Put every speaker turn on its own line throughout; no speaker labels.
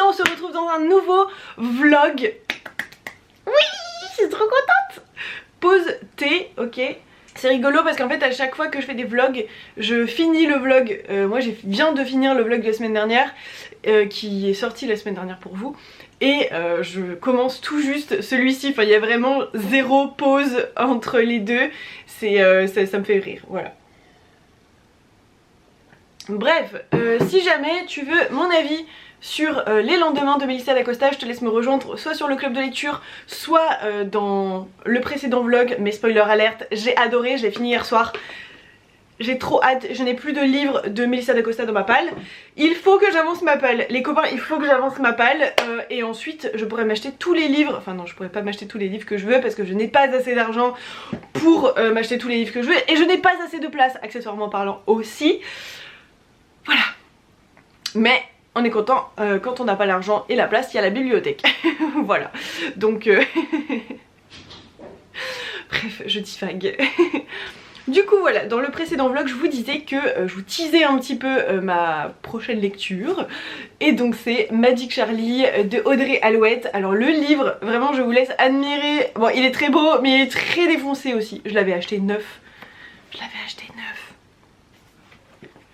on se retrouve dans un nouveau vlog. Oui, je suis trop contente. Pause thé, ok. C'est rigolo parce qu'en fait à chaque fois que je fais des vlogs, je finis le vlog. Moi je viens de finir le vlog de la semaine dernière, qui est sorti la semaine dernière pour vous. Et je commence tout juste celui-ci, enfin il y a vraiment zéro pause entre les deux. Ça me fait rire, voilà. Bref, si jamais tu veux mon avis sur les lendemains de Melissa D'Acosta, je te laisse me rejoindre soit sur le club de lecture, soit dans le précédent vlog, mais spoiler alerte, j'ai adoré, je l'ai fini hier soir. J'ai trop hâte, je n'ai plus de livres de Melissa D'Acosta dans ma palle. Il faut que j'avance ma palle, les copains, il faut que j'avance ma palle. Et ensuite je pourrais m'acheter tous les livres, enfin non je pourrais pas m'acheter tous les livres que je veux parce que je n'ai pas assez d'argent pour m'acheter tous les livres que je veux. Et je n'ai pas assez de place, accessoirement parlant aussi. Voilà. Mais on est content quand on n'a pas l'argent et la place, il y a la bibliothèque. Voilà. Donc bref, je divague. Du coup voilà, dans le précédent vlog je vous disais que je vous teasais un petit peu ma prochaine lecture. Et donc c'est Magic Charlie de Audrey Alouette. Alors le livre, vraiment je vous laisse admirer. Bon il est très beau mais il est très défoncé aussi. Je l'avais acheté neuf. Je l'avais acheté neuf.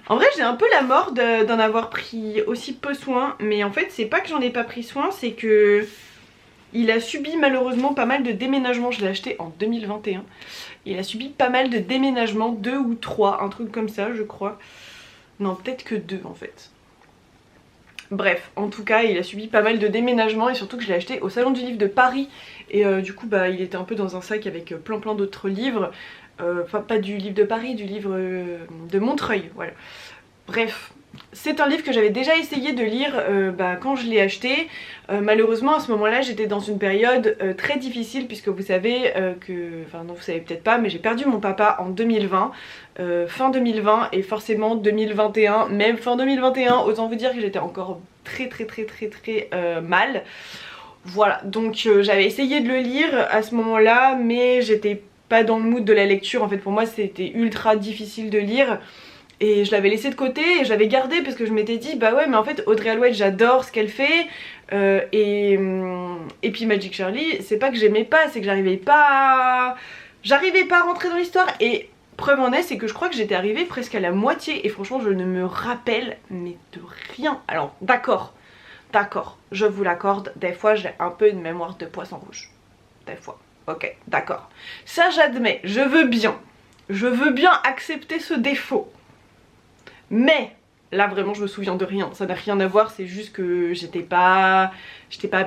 En vrai j'ai un peu la mort d'en avoir pris aussi peu soin. Mais en fait c'est pas que j'en ai pas pris soin, c'est que il a subi malheureusement pas mal de déménagements. Je l'ai acheté en 2021. Il a subi pas mal de déménagements, 2 ou 3, un truc comme ça je crois. Non peut-être que 2 en fait. Bref, en tout cas il a subi pas mal de déménagements et surtout que je l'ai acheté au salon du livre de Paris. Et du coup bah il était un peu dans un sac avec plein d'autres livres. Enfin pas du livre de Paris, du livre de Montreuil, voilà. Bref, c'est un livre que j'avais déjà essayé de lire quand je l'ai acheté. Malheureusement à ce moment là j'étais dans une période très difficile puisque vous savez que, enfin non vous savez peut-être pas mais j'ai perdu mon papa en 2020, fin 2020 et forcément 2021, même fin 2021, autant vous dire que j'étais encore très mal. Voilà, donc j'avais essayé de le lire à ce moment là mais j'étais pas dans le mood de la lecture. En fait pour moi c'était ultra difficile de lire. Et je l'avais laissé de côté et j'avais gardé parce que je m'étais dit bah ouais mais en fait Audrey Alouette j'adore ce qu'elle fait et puis Magic Charlie c'est pas que j'aimais pas, c'est que j'arrivais pas à rentrer dans l'histoire. Et preuve en est c'est que je crois que j'étais arrivée presque à la moitié et franchement je ne me rappelle mais de rien. Alors d'accord, je vous l'accorde, des fois j'ai un peu une mémoire de poisson rouge, des fois, ok d'accord, ça j'admets, je veux bien accepter ce défaut. Mais là vraiment je me souviens de rien, ça n'a rien à voir, c'est juste que j'étais pas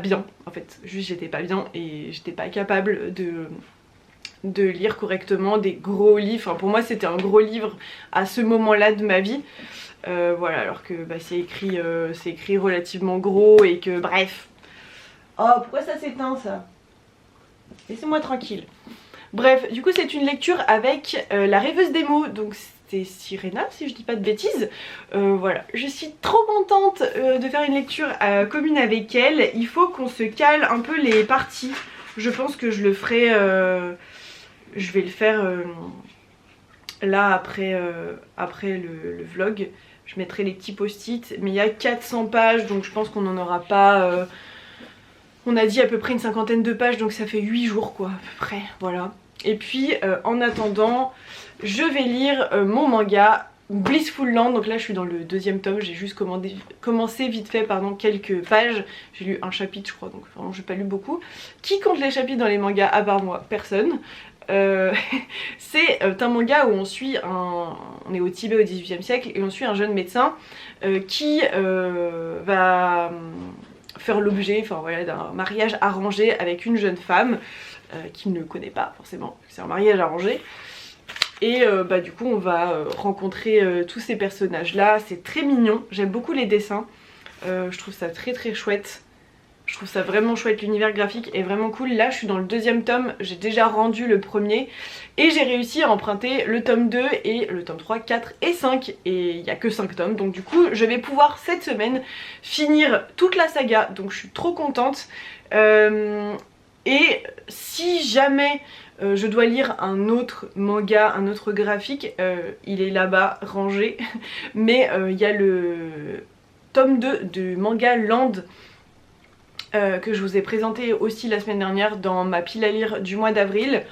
bien en fait, juste j'étais pas bien et j'étais pas capable de lire correctement des gros livres. Enfin, pour moi c'était un gros livre à ce moment là de ma vie, voilà, alors que bah, c'est écrit relativement gros et que bref. Oh pourquoi ça s'éteint ça? Laissez-moi tranquille. Bref, du coup c'est une lecture avec la rêveuse des mots, donc c'est Sirena si je dis pas de bêtises. Voilà, je suis trop contente de faire une lecture commune avec elle. Il faut qu'on se cale un peu les parties. Je pense que je le ferai, je vais le faire là après le vlog. Je mettrai les petits post-it, mais il y a 400 pages donc je pense qu'on n'en aura pas... on a dit à peu près une cinquantaine de pages donc ça fait 8 jours quoi à peu près, voilà. Et puis en attendant je vais lire mon manga Blissful Land. Donc là je suis dans le deuxième tome, j'ai juste commencé vite fait quelques pages. J'ai lu un chapitre je crois, donc vraiment j'ai pas lu beaucoup. Qui compte les chapitres dans les mangas à part moi? Personne. C'est un manga où on suit on est au Tibet au XVIIIe siècle et on suit un jeune médecin qui va faire l'objet, enfin voilà, d'un mariage arrangé avec une jeune femme qu'il ne connaît pas forcément, c'est un mariage arrangé. Et bah du coup on va rencontrer tous ces personnages là, c'est très mignon, j'aime beaucoup les dessins, je trouve ça très chouette. Je trouve ça vraiment chouette, l'univers graphique est vraiment cool. Là je suis dans le deuxième tome, j'ai déjà rendu le premier et j'ai réussi à emprunter le tome 2 et le tome 3, 4 et 5 et il n'y a que 5 tomes. Donc du coup je vais pouvoir cette semaine finir toute la saga, donc je suis trop contente. Et si jamais je dois lire un autre manga, un autre graphique, il est là-bas rangé, mais il y a le tome 2 du manga Land que je vous ai présenté aussi la semaine dernière dans ma pile à lire du mois d'avril.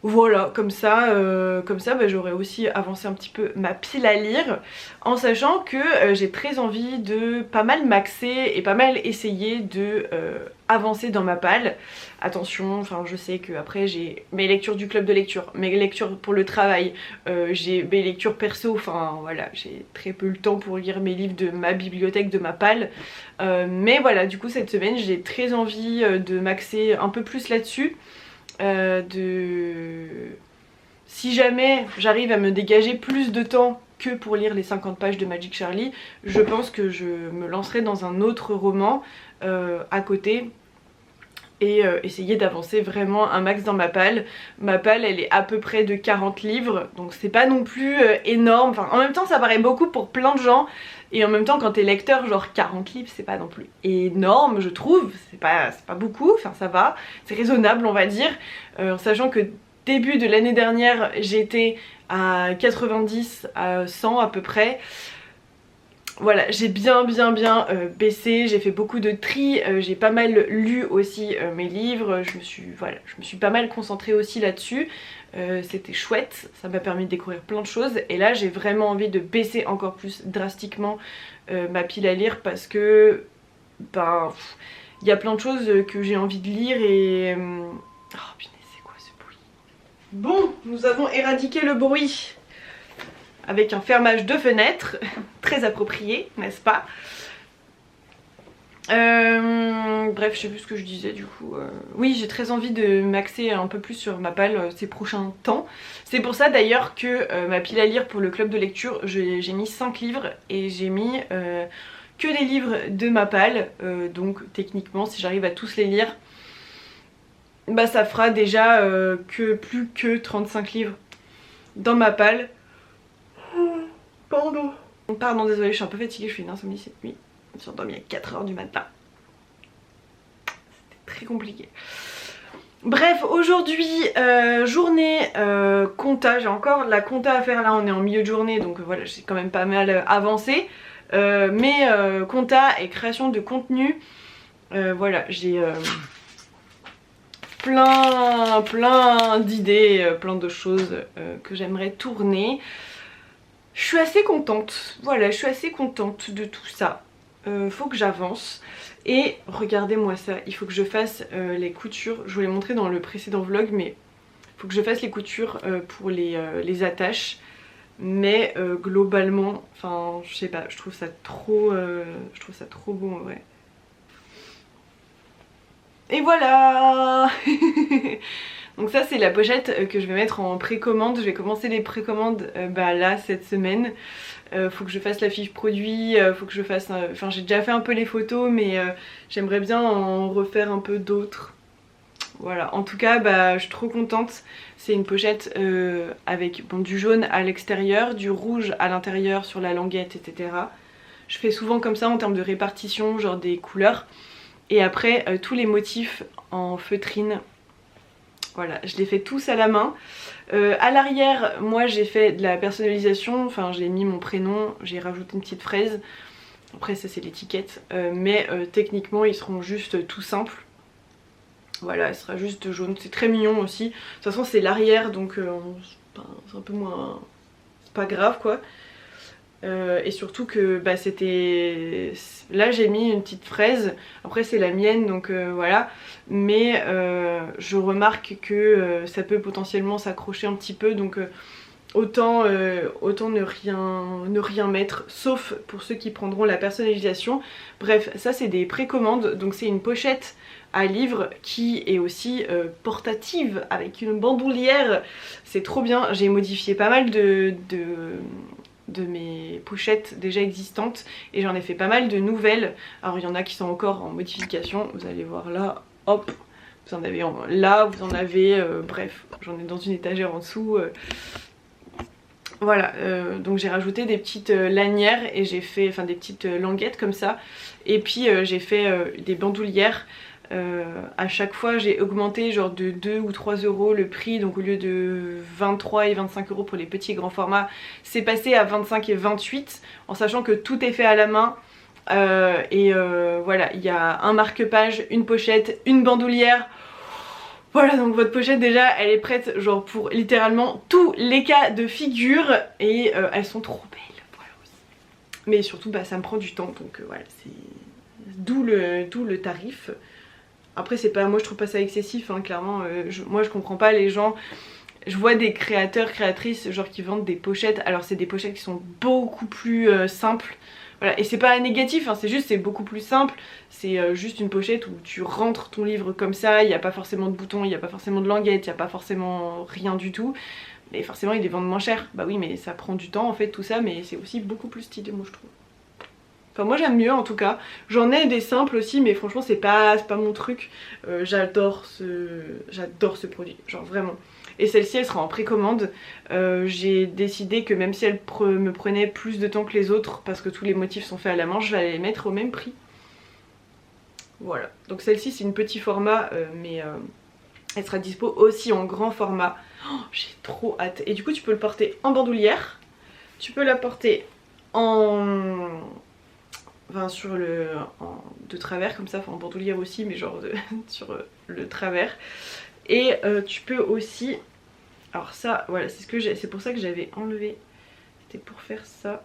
Voilà, comme ça bah, j'aurais aussi avancé un petit peu ma pile à lire, en sachant que j'ai très envie de pas mal maxer et pas mal essayer de avancer dans ma palle. Attention, enfin je sais que après j'ai mes lectures du club de lecture, mes lectures pour le travail, j'ai mes lectures perso, enfin voilà, j'ai très peu le temps pour lire mes livres de ma bibliothèque, de ma palle. Mais voilà, du coup cette semaine j'ai très envie de maxer un peu plus là-dessus. Si jamais j'arrive à me dégager plus de temps que pour lire les 50 pages de Magic Charlie, je pense que je me lancerai dans un autre roman à côté et essayer d'avancer vraiment un max dans ma palle. Ma palle elle est à peu près de 40 livres, donc c'est pas non plus énorme, enfin en même temps ça paraît beaucoup pour plein de gens, et en même temps quand t'es lecteur, genre 40 livres c'est pas non plus énorme je trouve, c'est pas beaucoup, enfin ça va, c'est raisonnable on va dire, en sachant que début de l'année dernière j'étais à 90 à 100 à peu près. Voilà, j'ai bien baissé, j'ai fait beaucoup de tri, j'ai pas mal lu aussi mes livres, je me suis pas mal concentrée aussi là-dessus, c'était chouette, ça m'a permis de découvrir plein de choses, et là j'ai vraiment envie de baisser encore plus drastiquement ma pile à lire, parce que ben il y a plein de choses que j'ai envie de lire et... Oh punaise, c'est quoi ce bruit? Bon, nous avons éradiqué le bruit avec un fermage de fenêtre, très approprié, n'est-ce pas? Bref, je sais plus ce que je disais du coup. Oui, j'ai très envie de maxer un peu plus sur ma palle ces prochains temps. C'est pour ça d'ailleurs que ma pile à lire pour le club de lecture, j'ai mis 5 livres et j'ai mis que des livres de ma palle. Donc techniquement, si j'arrive à tous les lire, bah ça fera déjà que plus que 35 livres dans ma palle. Pardon, désolée, je suis un peu fatiguée, je fais une insomnie cette nuit. Je me suis endormie à 4 h du matin. C'était très compliqué. Bref, aujourd'hui, journée compta. J'ai encore la compta à faire là, on est en milieu de journée, donc voilà, j'ai quand même pas mal avancé. Mais compta et création de contenu, voilà, j'ai plein d'idées, plein de choses que j'aimerais tourner. Je suis assez contente, voilà, je suis assez contente de tout ça. Faut que j'avance. Et regardez-moi ça, il faut que je fasse les coutures. Je vous l'ai montré dans le précédent vlog, mais il faut que je fasse les coutures pour les attaches. Mais globalement, enfin je sais pas, je trouve ça trop beau en vrai. Et voilà. Donc ça c'est la pochette que je vais mettre en précommande. Je vais commencer les précommandes là cette semaine. Faut que je fasse la fiche produit, faut que je fasse... Enfin j'ai déjà fait un peu les photos, mais j'aimerais bien en refaire un peu d'autres. Voilà, en tout cas je suis trop contente. C'est une pochette avec du jaune à l'extérieur, du rouge à l'intérieur sur la languette, etc. Je fais souvent comme ça en termes de répartition, genre des couleurs. Et après tous les motifs en feutrine. Voilà, je les fais tous à la main. À l'arrière, moi j'ai fait de la personnalisation, enfin j'ai mis mon prénom, j'ai rajouté une petite fraise. Après ça c'est l'étiquette, mais techniquement ils seront juste tout simples. Voilà, elle sera juste jaune, c'est très mignon aussi. De toute façon c'est l'arrière donc c'est un peu moins... c'est pas grave quoi. Et surtout que c'était... Là j'ai mis une petite fraise, après c'est la mienne donc voilà. Mais je remarque que ça peut potentiellement s'accrocher un petit peu, donc autant ne rien mettre, sauf pour ceux qui prendront la personnalisation. Bref, ça c'est des précommandes, donc c'est une pochette à livre qui est aussi portative avec une bandoulière. C'est trop bien, j'ai modifié pas mal de mes pochettes déjà existantes et j'en ai fait pas mal de nouvelles. Alors il y en a qui sont encore en modification, vous allez voir là, hop, vous en avez là, vous en avez, bref, j'en ai dans une étagère en dessous. Voilà, donc j'ai rajouté des petites lanières et j'ai fait, enfin des petites languettes comme ça, et puis j'ai fait des bandoulières. À chaque fois j'ai augmenté genre de 2 ou 3 euros le prix, donc au lieu de 23 et 25 euros pour les petits et grands formats, c'est passé à 25 et 28, en sachant que tout est fait à la main. Voilà, il y a un marque-page, une pochette, une bandoulière. Voilà, donc votre pochette déjà elle est prête genre pour littéralement tous les cas de figure et elles sont trop belles, voilà aussi. Mais surtout bah ça me prend du temps donc voilà, c'est d'où le tarif. Après c'est pas, moi je trouve pas ça excessif hein, clairement, moi je comprends pas les gens. Je vois des créateurs, créatrices genre qui vendent des pochettes, alors c'est des pochettes qui sont beaucoup plus simples. Voilà, et c'est pas négatif, hein, c'est juste c'est beaucoup plus simple, c'est juste une pochette où tu rentres ton livre comme ça, il n'y a pas forcément de boutons, il n'y a pas forcément de languettes, il n'y a pas forcément rien du tout. Mais forcément ils les vendent moins cher, bah oui mais ça prend du temps en fait tout ça, mais c'est aussi beaucoup plus stylé moi je trouve. Enfin moi j'aime mieux en tout cas, j'en ai des simples aussi mais franchement c'est pas mon truc, j'adore ce produit, genre vraiment. Et celle-ci elle sera en précommande, j'ai décidé que même si elle me prenait plus de temps que les autres parce que tous les motifs sont faits à la main, je vais les mettre au même prix. Voilà, donc celle-ci c'est une petit format mais elle sera dispo aussi en grand format. Oh, j'ai trop hâte. Et du coup tu peux le porter en bandoulière, tu peux la porter en... Enfin sur de travers comme ça, enfin en bandoulière aussi mais genre sur le travers. Et tu peux aussi, alors ça voilà c'est pour ça que j'avais enlevé, c'était pour faire ça.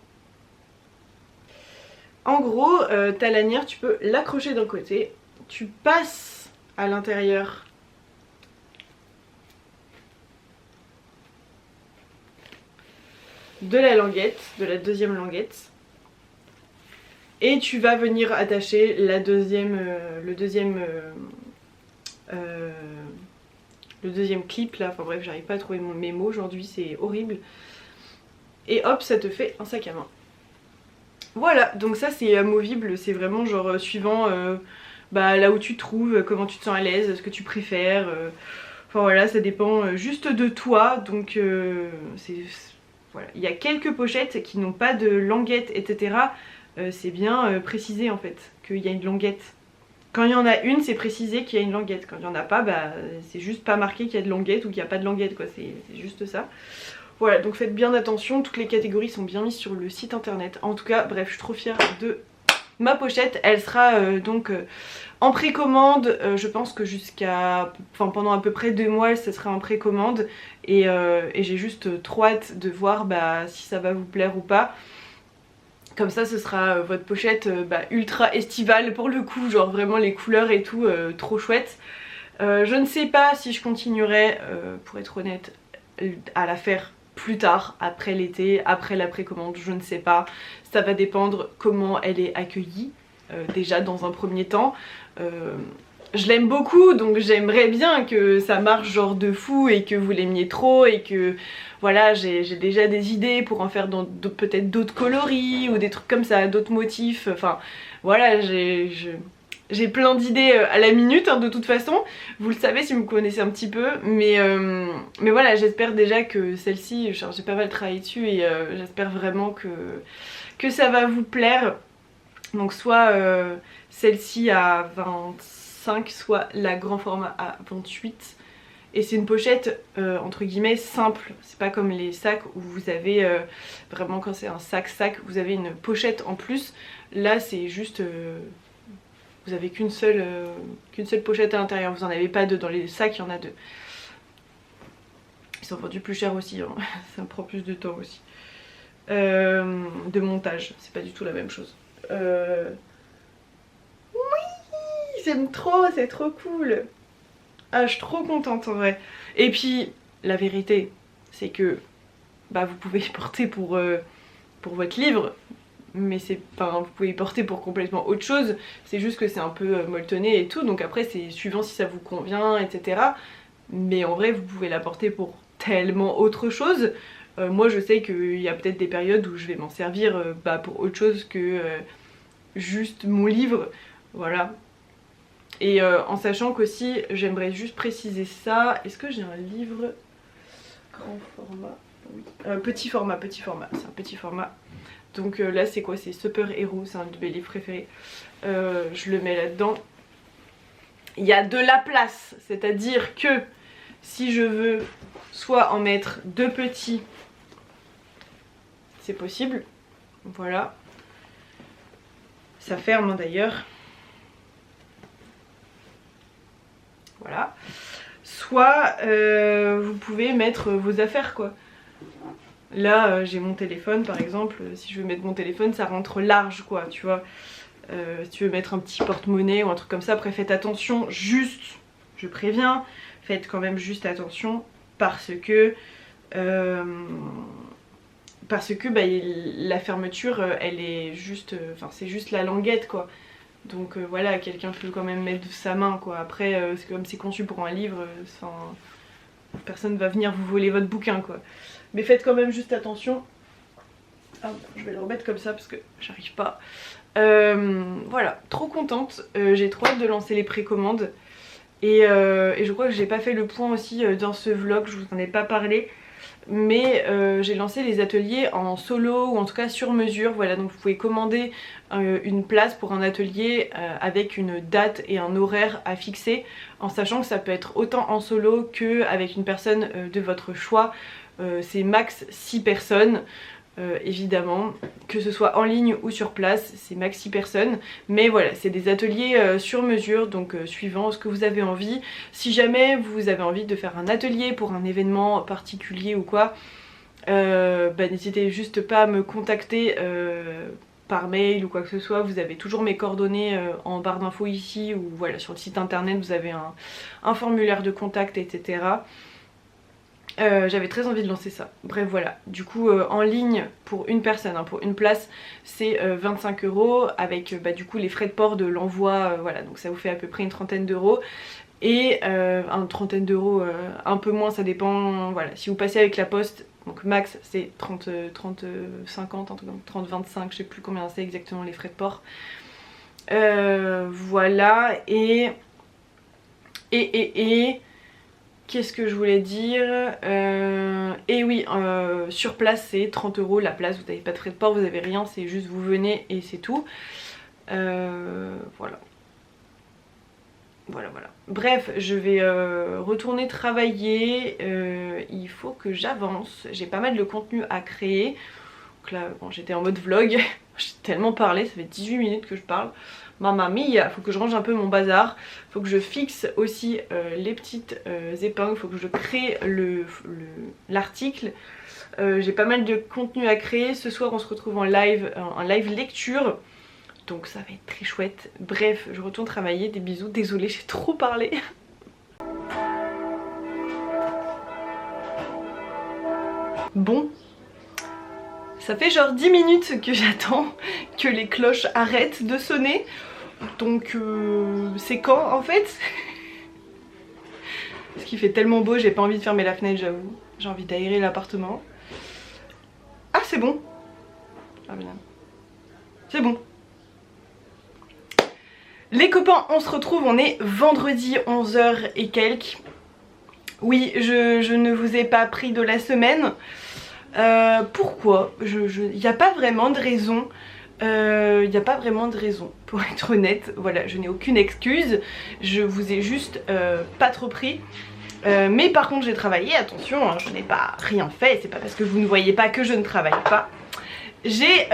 En gros ta lanière tu peux l'accrocher d'un côté, tu passes à l'intérieur de la languette, de la deuxième languette. Et tu vas venir attacher le deuxième clip là, enfin bref j'arrive pas à trouver mes mots aujourd'hui, c'est horrible. Et hop ça te fait un sac à main. Voilà, donc ça c'est amovible, c'est vraiment genre suivant bah, là où tu te trouves, comment tu te sens à l'aise, ce que tu préfères. Enfin voilà, ça dépend juste de toi, donc voilà. Il y a quelques pochettes qui n'ont pas de languette etc. C'est bien précisé en fait qu'il y a une languette. Quand il y en a une c'est précisé qu'il y a une languette, quand il n'y en a pas bah c'est juste pas marqué qu'il y a de languette ou qu'il n'y a pas de languette quoi, c'est juste ça. Voilà donc faites bien attention, toutes les catégories sont bien mises sur le site internet. En tout cas bref je suis trop fière de ma pochette, elle sera donc en précommande, je pense que pendant à peu près 2 mois ça sera en précommande et j'ai juste trop hâte de voir bah, si ça va vous plaire ou pas. Comme ça ce sera votre pochette bah, ultra estivale pour le coup, genre vraiment les couleurs et tout, trop chouette. Je ne sais pas si je continuerai, pour être honnête, à la faire plus tard, après l'été, après la précommande, je ne sais pas. Ça va dépendre comment elle est accueillie, déjà dans un premier temps. Je l'aime beaucoup donc j'aimerais bien que ça marche genre de fou et que vous l'aimiez trop et que voilà j'ai déjà des idées pour en faire peut-être d'autres coloris ou des trucs comme ça, d'autres motifs, enfin voilà j'ai plein d'idées à la minute hein, de toute façon, vous le savez si vous me connaissez un petit peu mais voilà j'espère déjà que celle-ci, j'ai pas mal travaillé dessus et j'espère vraiment que ça va vous plaire. Donc soit celle-ci à 25, soit la grand format à 28. Et c'est une pochette entre guillemets simple, c'est pas comme les sacs où vous avez vraiment quand c'est un sac vous avez une pochette en plus. Là c'est juste vous avez qu'une seule pochette à l'intérieur, vous en avez pas deux. Dans les sacs il y en a deux. Ils sont vendus plus cher aussi hein. Ça me prend plus de temps aussi de montage, c'est pas du tout la même chose. Oui, j'aime trop, c'est trop cool. Ah, je suis trop contente en vrai. Et puis, la vérité, c'est que bah, vous pouvez y porter pour votre livre, mais vous pouvez y porter pour complètement autre chose. C'est juste que c'est un peu molletonné et tout, donc après c'est suivant si ça vous convient, etc. Mais en vrai, vous pouvez la porter pour tellement autre chose. Moi, je sais qu'il y a peut-être des périodes où je vais m'en servir bah, pour autre chose que juste mon livre, voilà. Et en sachant qu'aussi j'aimerais juste préciser ça, est-ce que j'ai un livre grand format? Oui. Petit format, c'est un petit format. Donc là c'est quoi? C'est Super Hero, c'est un de mes livres préférés. Je le mets là-dedans. Il y a de la place, c'est-à-dire que si je veux soit en mettre 2 petits, c'est possible, voilà. ça ferme hein, d'ailleurs. Voilà. Soit vous pouvez mettre vos affaires quoi. Là j'ai mon téléphone par exemple, si je veux mettre mon téléphone ça rentre large quoi, tu vois. Si tu veux mettre un petit porte-monnaie ou un truc comme ça, après faites attention, juste, je préviens, faites quand même juste attention parce que bah, la fermeture elle est juste, enfin c'est juste la languette quoi. Donc voilà, quelqu'un peut quand même mettre sa main quoi. Après comme c'est conçu pour un livre, personne va venir vous voler votre bouquin quoi. Mais faites quand même juste attention. Ah, je vais le remettre comme ça parce que j'arrive pas. Voilà, trop contente. J'ai trop hâte de lancer les précommandes. Et je crois que j'ai pas fait le point aussi dans ce vlog, je vous en ai pas parlé. Mais j'ai lancé les ateliers en solo ou en tout cas sur mesure. Voilà, donc vous pouvez commander une place pour un atelier avec une date et un horaire à fixer, en sachant que ça peut être autant en solo qu'avec une personne de votre choix. C'est max 6 personnes. Évidemment, que ce soit en ligne ou sur place, c'est max 6 personnes. Mais voilà, c'est des ateliers sur mesure, donc suivant ce que vous avez envie. Si jamais vous avez envie de faire un atelier pour un événement particulier ou quoi, bah, n'hésitez juste pas à me contacter par mail ou quoi que ce soit. Vous avez toujours mes coordonnées en barre d'infos ici, ou voilà, sur le site internet vous avez un formulaire de contact, etc. J'avais très envie de lancer ça. Bref voilà, du coup en ligne pour une personne, hein, pour une place c'est 25 € avec bah, du coup les frais de port de l'envoi, voilà, donc ça vous fait à peu près une trentaine d'euros. Et une trentaine d'euros, un peu moins, ça dépend, voilà, si vous passez avec la poste, donc max c'est 30, 50, 30, 25, je sais plus combien c'est exactement les frais de port. Voilà, et qu'est-ce que je voulais dire, et oui, sur place c'est 30 € la place, vous n'avez pas de frais de port, vous n'avez rien, c'est juste vous venez et c'est tout. Voilà. Voilà. Bref, je vais retourner travailler, il faut que j'avance, j'ai pas mal de contenu à créer. Donc là, bon, j'étais en mode vlog, j'ai tellement parlé, ça fait 18 minutes que je parle. Mamma mia, faut que je range un peu mon bazar, faut que je fixe aussi les petites épingles, faut que je crée l'article. J'ai pas mal de contenu à créer, ce soir on se retrouve en live lecture, donc ça va être très chouette. Bref, je retourne travailler, des bisous, désolée j'ai trop parlé. Bon, ça fait genre 10 minutes que j'attends que les cloches arrêtent de sonner. Donc c'est quand en fait? Parce qu'il fait tellement beau, j'ai pas envie de fermer la fenêtre, j'avoue. J'ai envie d'aérer l'appartement. Ah c'est bon. Ah bien. C'est bon. Les copains, on se retrouve, on est vendredi 11h et quelques. Oui, je ne vous ai pas pris de la semaine. Pourquoi? Il n'y a pas vraiment de raison. Il n'y a pas vraiment de raison, pour être honnête. Voilà, je n'ai aucune excuse. Je vous ai juste pas trop pris. Mais par contre j'ai travaillé, attention, hein, je n'ai pas rien fait. C'est pas parce que vous ne voyez pas que je ne travaille pas. J'ai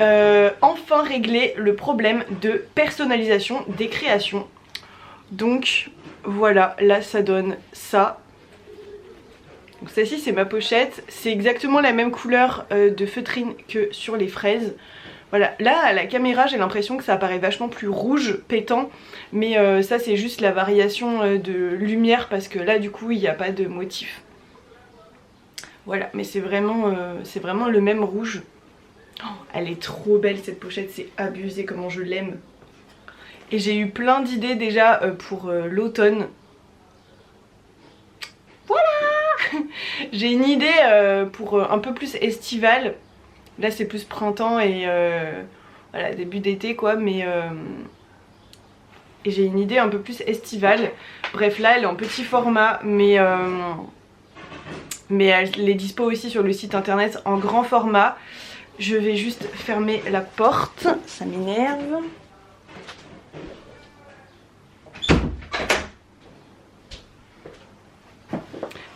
enfin réglé le problème de personnalisation des créations. Donc voilà, là ça donne ça. Donc celle-ci c'est ma pochette, c'est exactement la même couleur de feutrine que sur les fraises. Voilà, là à la caméra j'ai l'impression que ça apparaît vachement plus rouge, pétant. Mais ça c'est juste la variation de lumière parce que là du coup il n'y a pas de motif. Voilà, mais c'est vraiment le même rouge. Oh, elle est trop belle cette pochette, c'est abusé comment je l'aime. Et j'ai eu plein d'idées déjà pour l'automne. Voilà. J'ai une idée pour un peu plus estivale. Là c'est plus printemps et voilà, début d'été quoi, mais et j'ai une idée un peu plus estivale. Bref, là elle est en petit format, mais elle est dispo aussi sur le site internet en grand format. Je vais juste fermer la porte, ça m'énerve.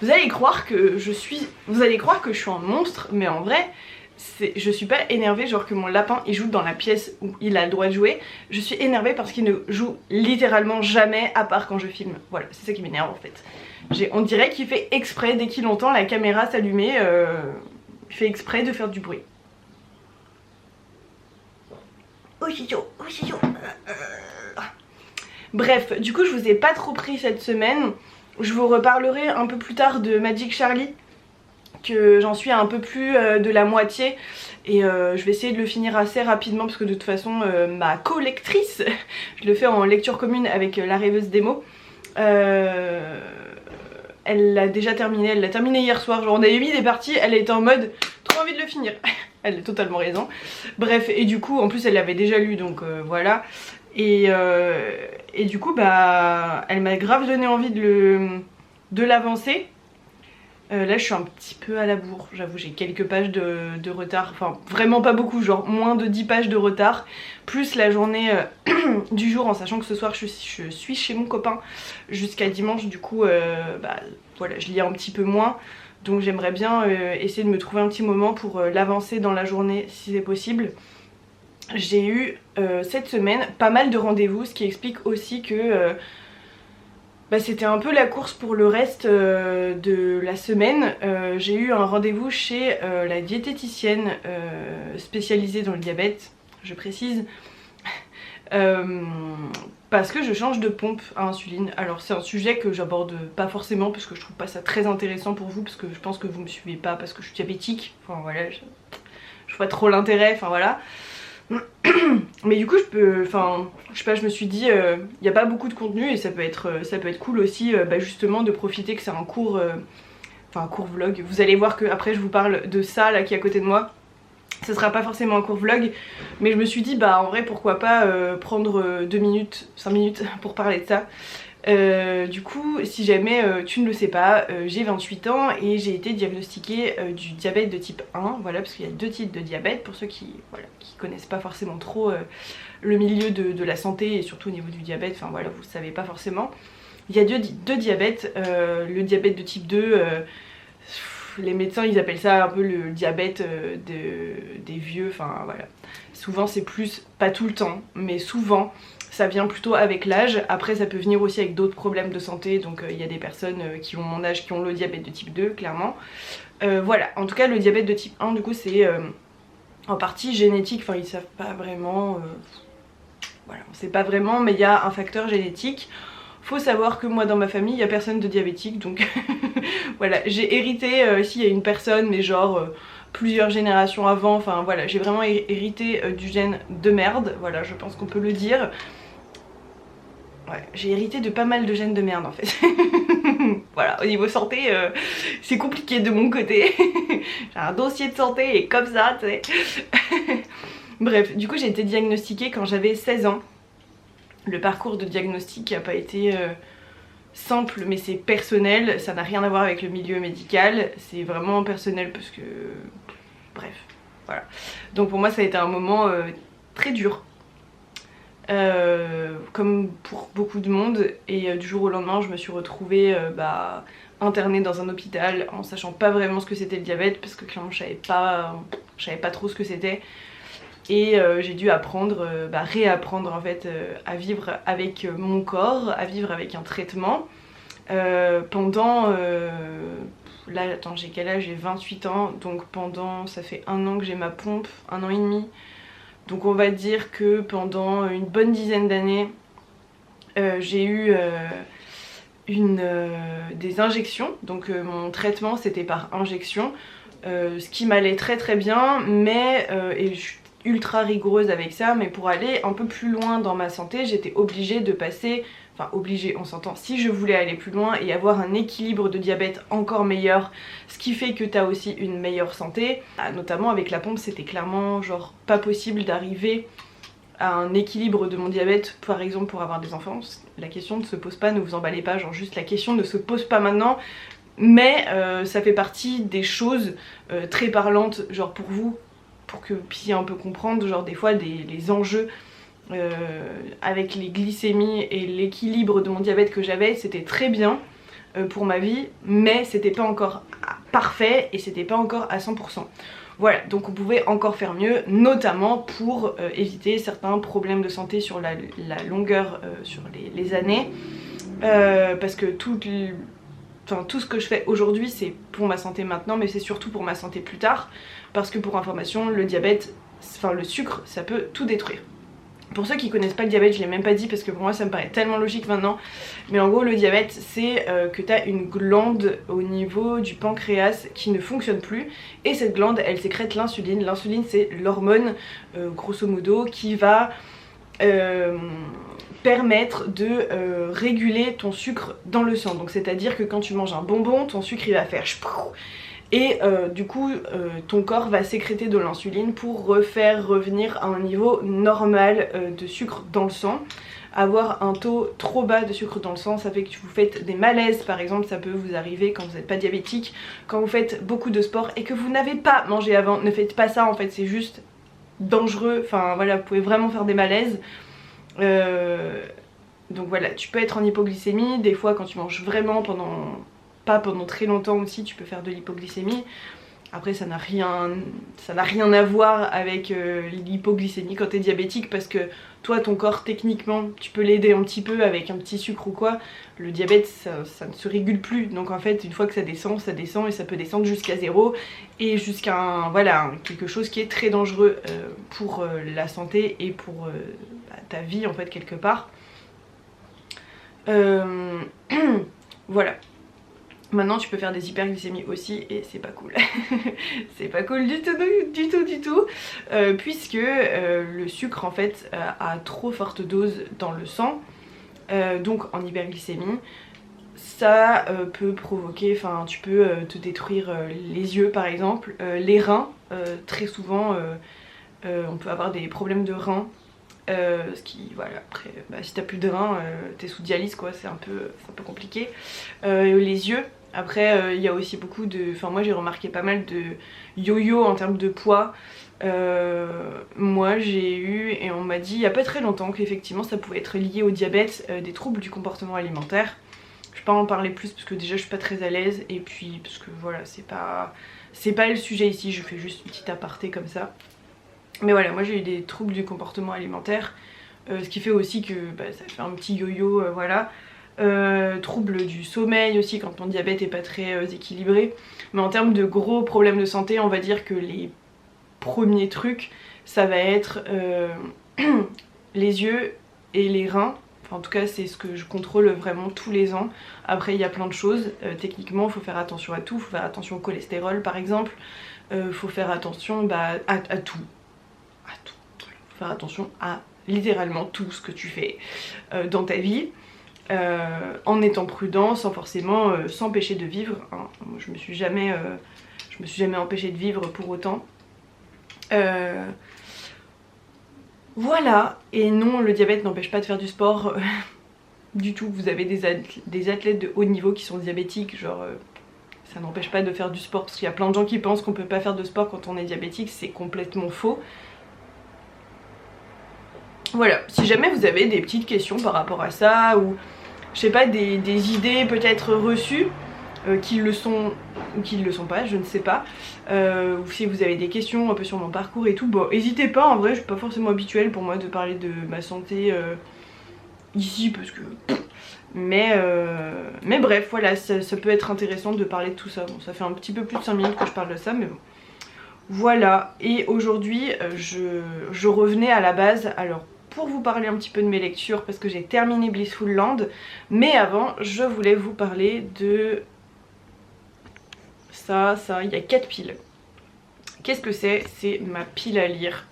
Vous allez croire que je suis un monstre, mais en vrai, je suis pas énervée genre que mon lapin il joue dans la pièce où il a le droit de jouer. Je suis énervée parce qu'il ne joue littéralement jamais à part quand je filme. Voilà, c'est ça qui m'énerve en fait. On dirait qu'il fait exprès dès qu'il entend la caméra s'allumer, il fait exprès de faire du bruit. Oh c'est chaud, oh c'est chaud. Bref, du coup je vous ai pas trop pris cette semaine. Je vous reparlerai un peu plus tard de Magic Charlie, que j'en suis à un peu plus de la moitié et je vais essayer de le finir assez rapidement parce que de toute façon ma co-lectrice, je le fais en lecture commune avec la rêveuse démo, elle l'a déjà terminé, elle l'a terminé hier soir, genre on avait mis des parties, elle était en mode trop envie de le finir. Elle a totalement raison. Bref, et du coup en plus elle l'avait déjà lu donc voilà. Et du coup bah elle m'a grave donné envie de l'avancer. Là je suis un petit peu à la bourre, j'avoue j'ai quelques pages de retard, enfin vraiment pas beaucoup, genre moins de 10 pages de retard, plus la journée du jour en sachant que ce soir je suis chez mon copain jusqu'à dimanche, du coup bah voilà je lis un petit peu moins, donc j'aimerais bien essayer de me trouver un petit moment pour l'avancer dans la journée si c'est possible. J'ai eu cette semaine pas mal de rendez-vous, ce qui explique aussi que bah, c'était un peu la course pour le reste de la semaine. J'ai eu un rendez-vous chez la diététicienne spécialisée dans le diabète, je précise, parce que je change de pompe à insuline. Alors c'est un sujet que j'aborde pas forcément parce que je trouve pas ça très intéressant pour vous, parce que je pense que vous me suivez pas parce que je suis diabétique, enfin voilà, je vois trop l'intérêt, enfin voilà. Mais du coup je sais pas, je me suis dit il n'y a pas beaucoup de contenu et ça peut être cool aussi bah justement de profiter que c'est un court un court vlog. Vous allez voir que après je vous parle de ça là qui est à côté de moi. Ce sera pas forcément un court vlog, mais je me suis dit bah en vrai pourquoi pas prendre 2 minutes, 5 minutes pour parler de ça. Du coup si jamais tu ne le sais pas, j'ai 28 ans et j'ai été diagnostiquée du diabète de type 1, voilà, parce qu'il y a 2 types de diabète pour ceux qui connaissent pas forcément trop le milieu de la santé et surtout au niveau du diabète, enfin voilà, vous le savez pas forcément. Il y a deux diabètes, le diabète de type 2, les médecins ils appellent ça un peu le diabète des vieux, enfin voilà. Souvent c'est plus, pas tout le temps, mais souvent ça vient plutôt avec l'âge. Après ça peut venir aussi avec d'autres problèmes de santé, donc il y a des personnes qui ont mon âge qui ont le diabète de type 2 clairement. Voilà, en tout cas le diabète de type 1 du coup c'est en partie génétique, enfin ils savent pas vraiment, voilà on sait pas vraiment, mais il y a un facteur génétique. Faut savoir que moi dans ma famille il n'y a personne de diabétique, donc voilà, j'ai hérité, s'il y a une personne mais genre plusieurs générations avant, enfin voilà, j'ai vraiment hérité du gène de merde, voilà je pense qu'on peut le dire. Ouais, j'ai hérité de pas mal de gènes de merde en fait. Voilà, au niveau santé, c'est compliqué de mon côté. J'ai un dossier de santé et comme ça, tu sais. Bref, du coup j'ai été diagnostiquée quand j'avais 16 ans. Le parcours de diagnostic n'a pas été simple, mais c'est personnel, ça n'a rien à voir avec le milieu médical, c'est vraiment personnel parce que... Bref, voilà. Donc pour moi ça a été un moment très dur. Comme pour beaucoup de monde, et du jour au lendemain je me suis retrouvée internée dans un hôpital en sachant pas vraiment ce que c'était le diabète parce que clairement je savais pas trop ce que c'était, et j'ai dû apprendre, réapprendre en fait à vivre avec mon corps, à vivre avec un traitement pendant là attends j'ai quel âge, j'ai 28 ans, donc pendant, ça fait 1 an que j'ai ma pompe, 1 an et demi. Donc on va dire que pendant une bonne dizaine d'années, j'ai eu des injections. Donc mon traitement c'était par injection, ce qui m'allait très très bien, mais et je suis ultra rigoureuse avec ça, mais pour aller un peu plus loin dans ma santé, j'étais obligée de passer... Enfin obligée, on s'entend, si je voulais aller plus loin et avoir un équilibre de diabète encore meilleur, ce qui fait que t'as aussi une meilleure santé, notamment avec la pompe c'était clairement genre pas possible d'arriver à un équilibre de mon diabète, par exemple pour avoir des enfants. La question ne se pose pas, ne vous emballez pas, genre juste la question ne se pose pas maintenant, mais ça fait partie des choses très parlantes genre pour vous, pour que vous puissiez un peu comprendre genre des fois les enjeux avec les glycémies et l'équilibre de mon diabète que j'avais. C'était très bien pour ma vie, mais c'était pas encore parfait et c'était pas encore à 100%. Voilà, donc on pouvait encore faire mieux, notamment pour éviter certains problèmes de santé sur la longueur, sur les années, parce que tout ce que je fais aujourd'hui c'est pour ma santé maintenant, mais c'est surtout pour ma santé plus tard, parce que pour information, le diabète, enfin le sucre, ça peut tout détruire. Pour ceux qui connaissent pas le diabète, je l'ai même pas dit parce que pour moi ça me paraît tellement logique maintenant, mais en gros le diabète c'est que tu as une glande au niveau du pancréas qui ne fonctionne plus, et cette glande elle sécrète l'insuline. L'insuline c'est l'hormone grosso modo qui va permettre de réguler ton sucre dans le sang. Donc c'est à dire que quand tu manges un bonbon, ton sucre il va faire et du coup ton corps va sécréter de l'insuline pour revenir à un niveau normal de sucre dans le sang. Avoir un taux trop bas de sucre dans le sang, ça fait que vous faites des malaises par exemple, ça peut vous arriver quand vous n'êtes pas diabétique, quand vous faites beaucoup de sport et que vous n'avez pas mangé avant. Ne faites pas ça en fait, c'est juste dangereux, enfin voilà, vous pouvez vraiment faire des malaises. Donc voilà, tu peux être en hypoglycémie, des fois quand tu manges vraiment pas pendant très longtemps aussi, tu peux faire de l'hypoglycémie. Après ça n'a rien à voir avec l'hypoglycémie quand t'es diabétique, parce que toi ton corps techniquement tu peux l'aider un petit peu avec un petit sucre ou quoi. Le diabète ça ne se régule plus, donc en fait une fois que ça descend et ça peut descendre jusqu'à 0 et jusqu'à voilà, quelque chose qui est très dangereux pour la santé et pour ta vie en fait quelque part. Voilà. Maintenant tu peux faire des hyperglycémies aussi et c'est pas cool. C'est pas cool du tout, puisque le sucre en fait a trop forte dose dans le sang, donc en hyperglycémie ça peut provoquer, enfin tu peux te détruire les yeux par exemple, les reins, très souvent on peut avoir des problèmes de reins. Ce qui, voilà, après, si t'as plus de reins, t'es sous dialyse quoi, c'est un peu compliqué. Les yeux, après il y a aussi beaucoup de, enfin moi j'ai remarqué pas mal de yo-yo en termes de poids. Moi j'ai eu, et on m'a dit il y a pas très longtemps qu'effectivement ça pouvait être lié au diabète, des troubles du comportement alimentaire. Je vais pas en parler plus parce que déjà je suis pas très à l'aise, et puis parce que voilà, c'est pas le sujet ici, je fais juste une petite aparté comme ça. Mais voilà, moi j'ai eu des troubles du comportement alimentaire, ce qui fait aussi que ça fait un petit yo-yo, voilà. Troubles du sommeil aussi quand ton diabète est pas très équilibré. Mais en termes de gros problèmes de santé, on va dire que les premiers trucs, ça va être les yeux et les reins. Enfin, en tout cas c'est ce que je contrôle vraiment tous les ans. Après il y a plein de choses, techniquement il faut faire attention à tout, il faut faire attention au cholestérol par exemple, il faut faire attention à tout. Faut faire attention à littéralement tout ce que tu fais dans ta vie, en étant prudent, sans forcément s'empêcher de vivre, hein. Moi, je me suis jamais empêchée de vivre pour autant. Voilà, et non, le diabète n'empêche pas de faire du sport du tout. Vous avez des athlètes de haut niveau qui sont diabétiques, genre ça n'empêche pas de faire du sport, parce qu'il y a plein de gens qui pensent qu'on peut pas faire de sport quand on est diabétique, c'est complètement faux. Voilà, si jamais vous avez des petites questions par rapport à ça, ou je sais pas, des idées peut-être reçues, qui le sont ou qui ne le sont pas, je ne sais pas, ou si vous avez des questions un peu sur mon parcours et tout, bon n'hésitez pas, en vrai je suis pas forcément habituelle pour moi de parler de ma santé ici, parce que... Mais bref, voilà, ça peut être intéressant de parler de tout ça. Bon, ça fait un petit peu plus de 5 minutes que je parle de ça, mais bon. Voilà, et aujourd'hui je revenais à la base, alors pour vous parler un petit peu de mes lectures, parce que j'ai terminé Blissful Land, mais avant je voulais vous parler de ça, il y a 4 piles. Qu'est-ce que c'est? C'est ma pile à lire.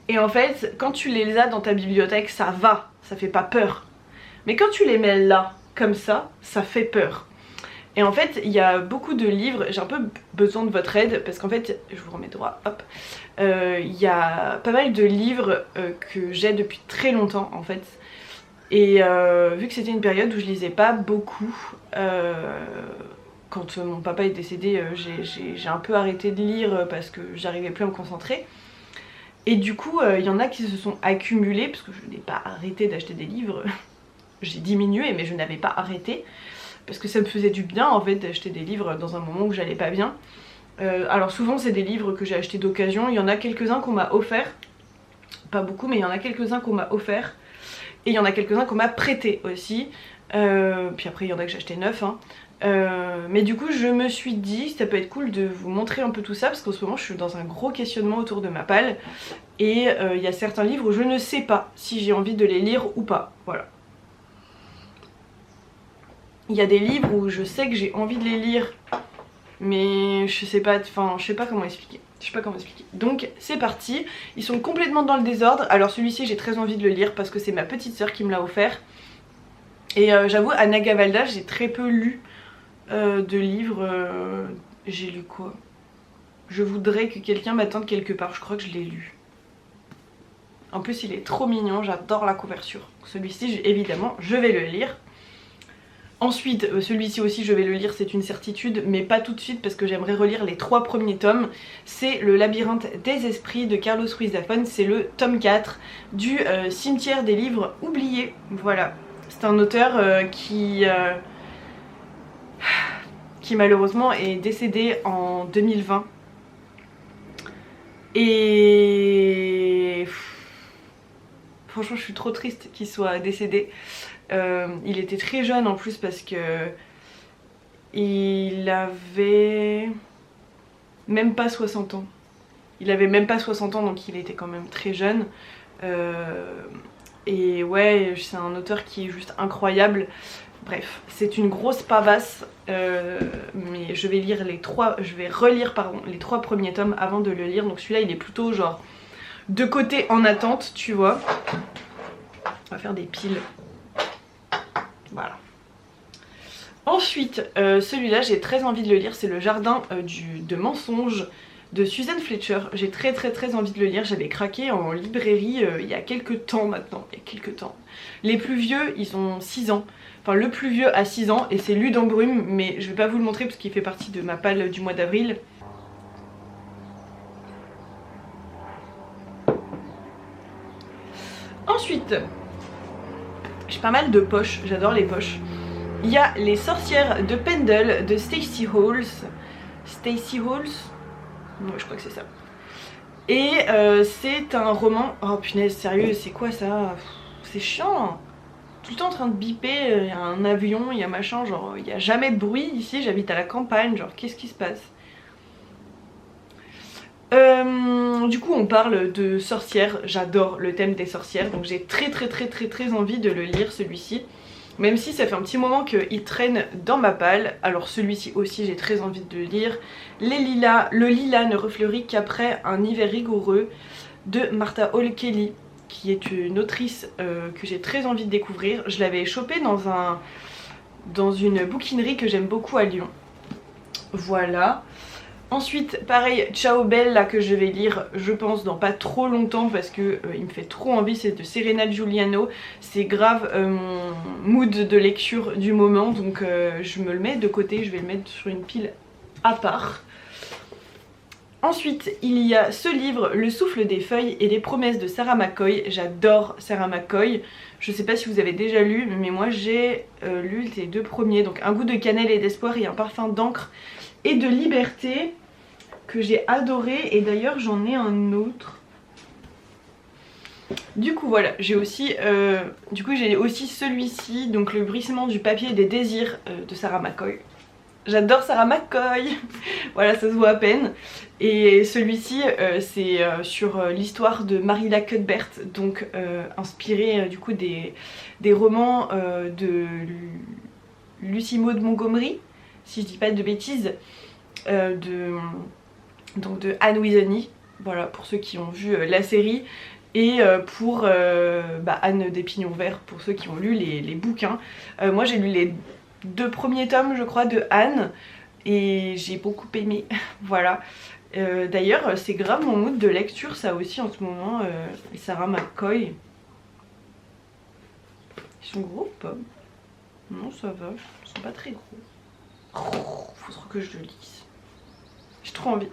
Et en fait, quand tu les as dans ta bibliothèque, ça va, ça fait pas peur. Mais quand tu les mets là, comme ça fait peur. Et en fait, il y a beaucoup de livres, j'ai un peu besoin de votre aide, parce qu'en fait, je vous remets droit, hop. Il y a pas mal de livres que j'ai depuis très longtemps en fait. Et vu que c'était une période où je lisais pas beaucoup, quand mon papa est décédé, j'ai un peu arrêté de lire parce que j'arrivais plus à me concentrer. Et du coup, il y en a qui se sont accumulés, parce que je n'ai pas arrêté d'acheter des livres, j'ai diminué mais je n'avais pas arrêté. Parce que ça me faisait du bien en fait d'acheter des livres dans un moment où j'allais pas bien. Alors souvent c'est des livres que j'ai achetés d'occasion, il y en a quelques-uns qu'on m'a offert, pas beaucoup mais il y en a quelques-uns qu'on m'a offert, et il y en a quelques-uns qu'on m'a prêté aussi, puis après il y en a que j'ai acheté neuf hein. Mais du coup je me suis dit ça peut être cool de vous montrer un peu tout ça parce qu'en ce moment je suis dans un gros questionnement autour de ma palle et il y a certains livres où je ne sais pas si j'ai envie de les lire ou pas, voilà. Il y a des livres où je sais que j'ai envie de les lire mais je sais pas, enfin je sais pas comment expliquer. Donc c'est parti, ils sont complètement dans le désordre. Alors celui-ci j'ai très envie de le lire parce que c'est ma petite soeur qui me l'a offert. Et j'avoue à Nagavalda j'ai très peu lu de livres. J'ai lu quoi? Je voudrais que quelqu'un m'attende quelque part, je crois que je l'ai lu. En plus il est trop mignon, j'adore la couverture. Celui-ci évidemment je vais le lire. Ensuite, celui-ci aussi je vais le lire, c'est une certitude, mais pas tout de suite parce que j'aimerais relire les 3 premiers tomes. C'est Le Labyrinthe des Esprits de Carlos Ruiz Zafón, c'est le tome 4 du Cimetière des livres oubliés. Voilà, c'est un auteur qui malheureusement est décédé en 2020. Et franchement je suis trop triste qu'il soit décédé. Il était très jeune en plus parce que il avait même pas 60 ans. Il avait même pas 60 ans donc il était quand même très jeune. Et ouais, c'est un auteur qui est juste incroyable. Bref, c'est une grosse pavasse, mais je vais relire pardon, les 3 premiers tomes avant de le lire. Donc celui-là il est plutôt genre de côté en attente, tu vois. On va faire des piles. Voilà. Ensuite, celui-là j'ai très envie de le lire, c'est Le Jardin de mensonges de Suzanne Fletcher. J'ai très envie de le lire, j'avais craqué en librairie il y a quelques temps maintenant, Les plus vieux ils ont 6 ans, enfin le plus vieux a 6 ans et c'est Lu dans Brume, mais je vais pas vous le montrer parce qu'il fait partie de ma palle du mois d'avril. Ensuite, j'ai pas mal de poches, j'adore les poches. Il y a Les Sorcières de Pendle de Stacey Halls. Stacey Halls? Ouais, je crois que c'est ça. Et c'est un roman... Oh punaise, sérieux, c'est quoi ça? C'est chiant. Tout le temps en train de biper, il y a un avion, il y a machin, genre il n'y a jamais de bruit ici, j'habite à la campagne, genre qu'est-ce qui se passe? Du coup on parle de sorcières, j'adore le thème des sorcières, donc j'ai très envie de le lire celui-ci. Même si ça fait un petit moment qu'il traîne dans ma palle. Alors celui-ci aussi j'ai très envie de le lire. Le lilas ne refleurit qu'après un hiver rigoureux de Martha Hall Kelly, qui est une autrice que j'ai très envie de découvrir. Je l'avais chopée dans une bouquinerie que j'aime beaucoup à Lyon. Voilà. Ensuite pareil, Ciao Belle là que je vais lire je pense dans pas trop longtemps parce que il me fait trop envie, c'est de Serena Giuliano. C'est grave mon mood de lecture du moment donc je me le mets de côté, je vais le mettre sur une pile à part. Ensuite il y a ce livre, Le Souffle des Feuilles et les Promesses de Sarah McCoy. J'adore Sarah McCoy, je sais pas si vous avez déjà lu mais moi j'ai lu les 2 premiers, donc Un goût de cannelle et d'espoir et un parfum d'encre et de liberté, que j'ai adoré, et d'ailleurs j'en ai un autre. Du coup voilà, j'ai aussi celui-ci, donc Le bruissement du papier des désirs de Sarah McCoy. J'adore Sarah McCoy. Voilà, ça se voit à peine. Et celui-ci c'est sur l'histoire de Marilla Cuthbert, donc inspiré du coup des romans de Lucy Maud Montgomery, si je dis pas de bêtises, donc de Anne Withany, voilà pour ceux qui ont vu la série, et pour Anne des Pignons Verts pour ceux qui ont lu les bouquins. Moi j'ai lu les 2 premiers tomes je crois de Anne et j'ai beaucoup aimé. Voilà. D'ailleurs c'est grave mon mood de lecture ça aussi en ce moment, Sarah McCoy. Ils sont gros ou pas? Non ça va, ils sont pas très gros. Faut trop que je le lise. J'ai trop envie.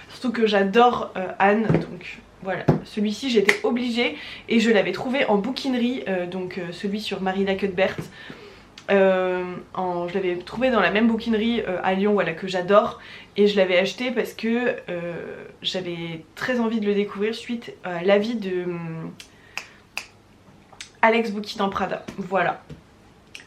Surtout que j'adore Anne, donc voilà. Celui-ci j'étais obligée et je l'avais trouvé en bouquinerie, donc celui sur Marilla Cuthbert. Je l'avais trouvé dans la même bouquinerie à Lyon, voilà, que j'adore, et je l'avais acheté parce que j'avais très envie de le découvrir suite à l'avis de Alex Bouquetin Prada. Voilà.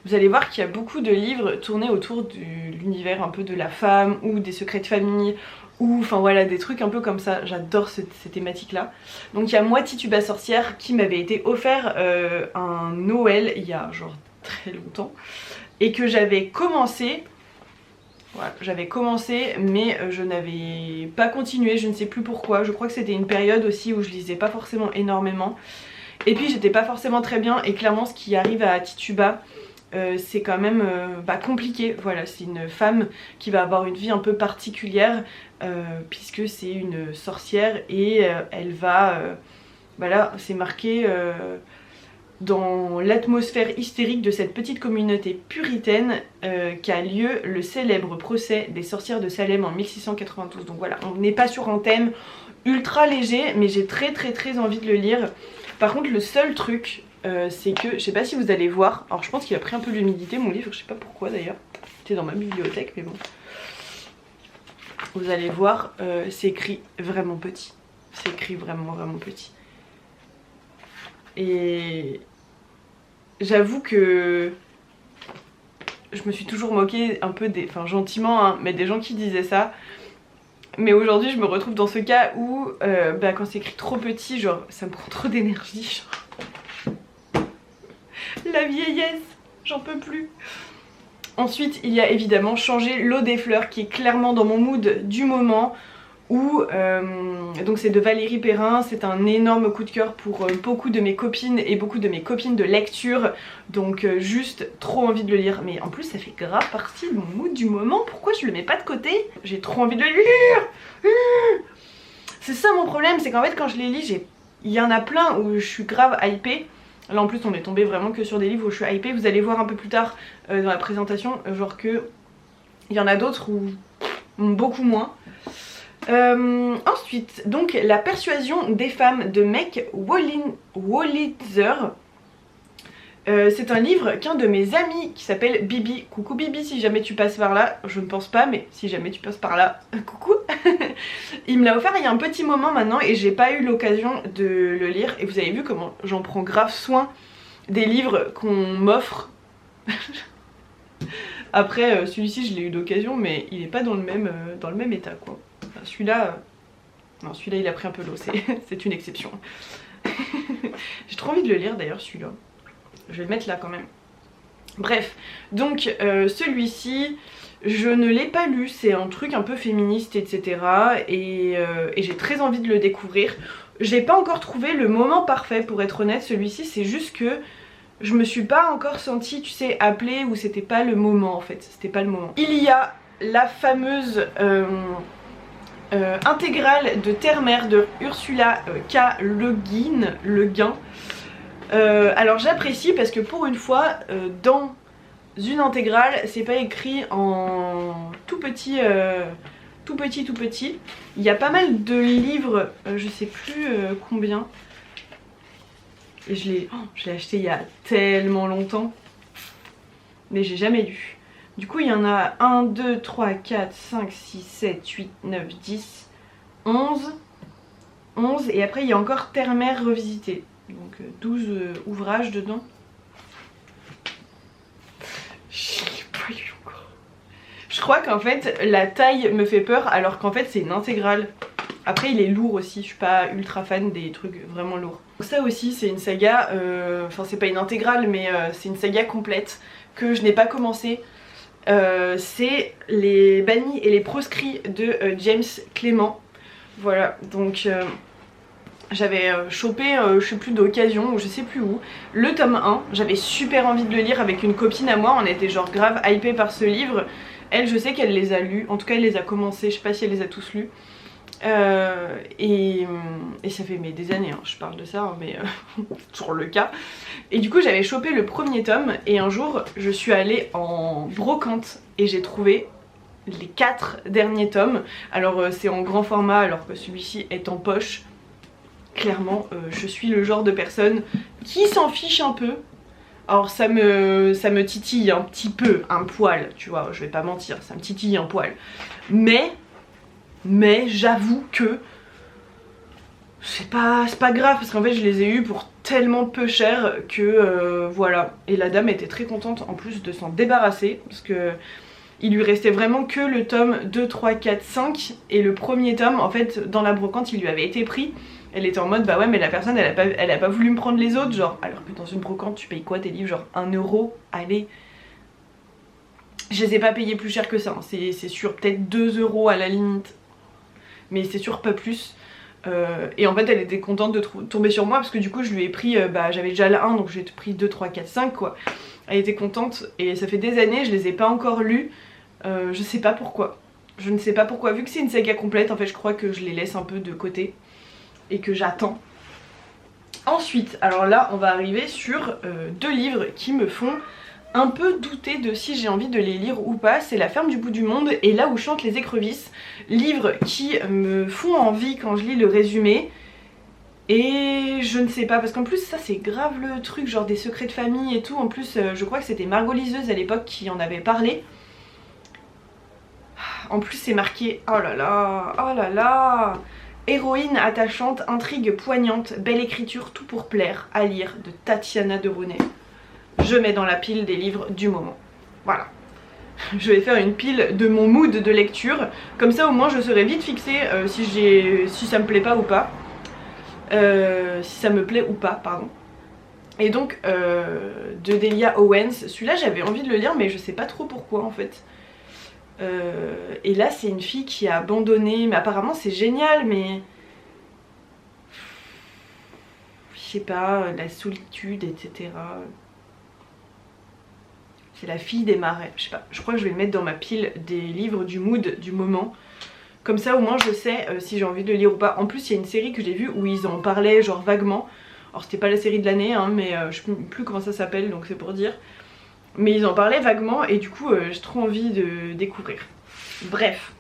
Vous allez voir qu'il y a beaucoup de livres tournés autour de l'univers un peu de la femme ou des secrets de famille ou enfin voilà des trucs un peu comme ça. J'adore ces thématiques là. Donc il y a Moi Tituba sorcière qui m'avait été offert un Noël il y a genre très longtemps et que j'avais commencé. Voilà, j'avais commencé mais je n'avais pas continué, je ne sais plus pourquoi. Je crois que c'était une période aussi où je lisais pas forcément énormément. Et puis j'étais pas forcément très bien et clairement ce qui arrive à Tituba c'est quand même compliqué. Voilà, c'est une femme qui va avoir une vie un peu particulière puisque c'est une sorcière et elle va... là c'est marqué dans l'atmosphère hystérique de cette petite communauté puritaine qu'a lieu le célèbre procès des sorcières de Salem en 1692. Donc voilà, on n'est pas sur un thème ultra léger mais j'ai très envie de le lire. Par contre le seul truc c'est que, je sais pas si vous allez voir, alors je pense qu'il a pris un peu l'humidité mon livre, je sais pas pourquoi d'ailleurs, c'était dans ma bibliothèque mais bon. Vous allez voir, c'est écrit vraiment petit, c'est écrit vraiment petit. Et j'avoue que je me suis toujours moquée un peu des, enfin gentiment hein, mais des gens qui disaient ça. Mais aujourd'hui je me retrouve dans ce cas où quand c'est écrit trop petit, genre ça me prend trop d'énergie, genre. La vieillesse, j'en peux plus. Ensuite il y a évidemment Changer l'eau des fleurs qui est clairement dans mon mood du moment où donc c'est de Valérie Perrin, c'est un énorme coup de cœur pour beaucoup de mes copines et beaucoup de mes copines de lecture, donc juste trop envie de le lire. Mais en plus ça fait grave partie de mon mood du moment, pourquoi je le mets pas de côté? J'ai trop envie de le lire. C'est ça mon problème, c'est qu'en fait quand je les lis, il y en a plein où je suis grave hypée. Là en plus on est tombé vraiment que sur des livres où je suis hypée, vous allez voir un peu plus tard dans la présentation, genre que il y en a d'autres où beaucoup moins. Ensuite, donc La persuasion des femmes de Meg Wolitzer. C'est un livre qu'un de mes amis qui s'appelle Bibi, coucou Bibi si jamais tu passes par là, je ne pense pas mais si jamais tu passes par là, coucou. Il me l'a offert il y a un petit moment maintenant et j'ai pas eu l'occasion de le lire et vous avez vu comment j'en prends grave soin des livres qu'on m'offre. Après celui-ci je l'ai eu d'occasion mais il est pas dans le même état quoi. Enfin, celui-là, non celui-là il a pris un peu l'eau, c'est une exception. J'ai trop envie de le lire d'ailleurs celui-là. Je vais le mettre là quand même. Bref, donc celui-ci, je ne l'ai pas lu, c'est un truc un peu féministe etc. Et j'ai très envie de le découvrir. J'ai pas encore trouvé le moment parfait pour être honnête, celui-ci c'est juste que je me suis pas encore sentie, tu sais, appelée ou c'était pas le moment en fait, c'était pas le moment. Il y a la fameuse intégrale de Terre-Mère de Ursula K. Le Guin. Alors j'apprécie parce que pour une fois dans une intégrale c'est pas écrit en tout petit, tout petit. Il y a pas mal de livres, je sais plus combien. Et je l'ai acheté il y a tellement longtemps. Mais j'ai jamais lu. Du coup il y en a 1, 2, 3, 4, 5, 6, 7, 8, 9, 10, 11 et après il y a encore Terre-Mère revisité. Donc 12 ouvrages dedans. Je l'ai pas lu encore. Je crois qu'en fait la taille me fait peur alors qu'en fait c'est une intégrale. Après il est lourd aussi, je suis pas ultra fan des trucs vraiment lourds. Ça aussi c'est une saga, enfin c'est pas une intégrale mais c'est une saga complète que je n'ai pas commencé. C'est Les bannis et les proscrits de James Clement. Voilà donc... j'avais chopé, je sais plus d'occasion ou je sais plus où, le tome 1, j'avais super envie de le lire avec une copine à moi, on était genre grave hypée par ce livre. Elle je sais qu'elle les a lus, en tout cas elle les a commencés, je sais pas si elle les a tous lus. Et ça fait des années, hein, je parle de ça, hein, mais c'est toujours le cas. Et du coup j'avais chopé le premier tome et un jour je suis allée en brocante et j'ai trouvé les 4 derniers tomes. Alors c'est en grand format alors que celui-ci est en poche. Clairement je suis le genre de personne qui s'en fiche un peu Alors ça me titille un petit peu, un poil, tu vois, je vais pas mentir, ça me titille un poil. Mais j'avoue que c'est pas grave parce qu'en fait je les ai eus pour tellement peu cher que voilà. Et la dame était très contente en plus de s'en débarrasser parce que il lui restait vraiment que le tome 2, 3, 4, 5 et le premier tome en fait dans la brocante il lui avait été pris. Elle était en mode bah ouais mais la personne elle a pas voulu me prendre les autres genre, alors que dans une brocante tu payes quoi tes livres, genre 1 euro, allez. Je les ai pas payés plus cher que ça, hein. C'est sûr peut-être 2 euros à la limite, mais c'est sûr pas plus. Et en fait elle était contente de tomber sur moi parce que du coup je lui ai pris, bah j'avais déjà le 1 donc j'ai pris 2, 3, 4, 5 quoi. Elle était contente et ça fait des années, je les ai pas encore lus, je sais pas pourquoi. Je ne sais pas pourquoi, vu que c'est une saga complète en fait je crois que je les laisse un peu de côté et que j'attends. Ensuite, alors là on va arriver sur 2 livres qui me font un peu douter de si j'ai envie de les lire ou pas. C'est La ferme du bout du monde et Là où chantent les écrevisses. Livres qui me font envie quand je lis le résumé. Et je ne sais pas, parce qu'en plus ça c'est grave le truc genre des secrets de famille et tout. En plus je crois que c'était Margot Liseuse à l'époque qui en avait parlé. En plus c'est marqué, oh là là, oh là là. Héroïne attachante, intrigue poignante, belle écriture, tout pour plaire, à lire de Tatiana de Brunet. Je mets dans la pile des livres du moment. Voilà. Je vais faire une pile de mon mood de lecture. Comme ça au moins je serai vite fixée si ça me plaît pas ou pas. Si ça me plaît ou pas, pardon. Et donc de Delia Owens. Celui-là j'avais envie de le lire mais je sais pas trop pourquoi en fait. Et là c'est une fille qui a abandonné. Mais apparemment c'est génial mais... Je sais pas, la solitude etc. C'est la fille des marais, je sais pas, je crois que je vais le mettre dans ma pile des livres du mood du moment. Comme ça au moins je sais si j'ai envie de le lire ou pas. En plus il y a une série que j'ai vue où ils en parlaient genre vaguement. Alors c'était pas la série de l'année hein, mais je sais plus comment ça s'appelle donc c'est pour dire. Mais ils en parlaient vaguement et du coup j'ai trop envie de découvrir. Bref.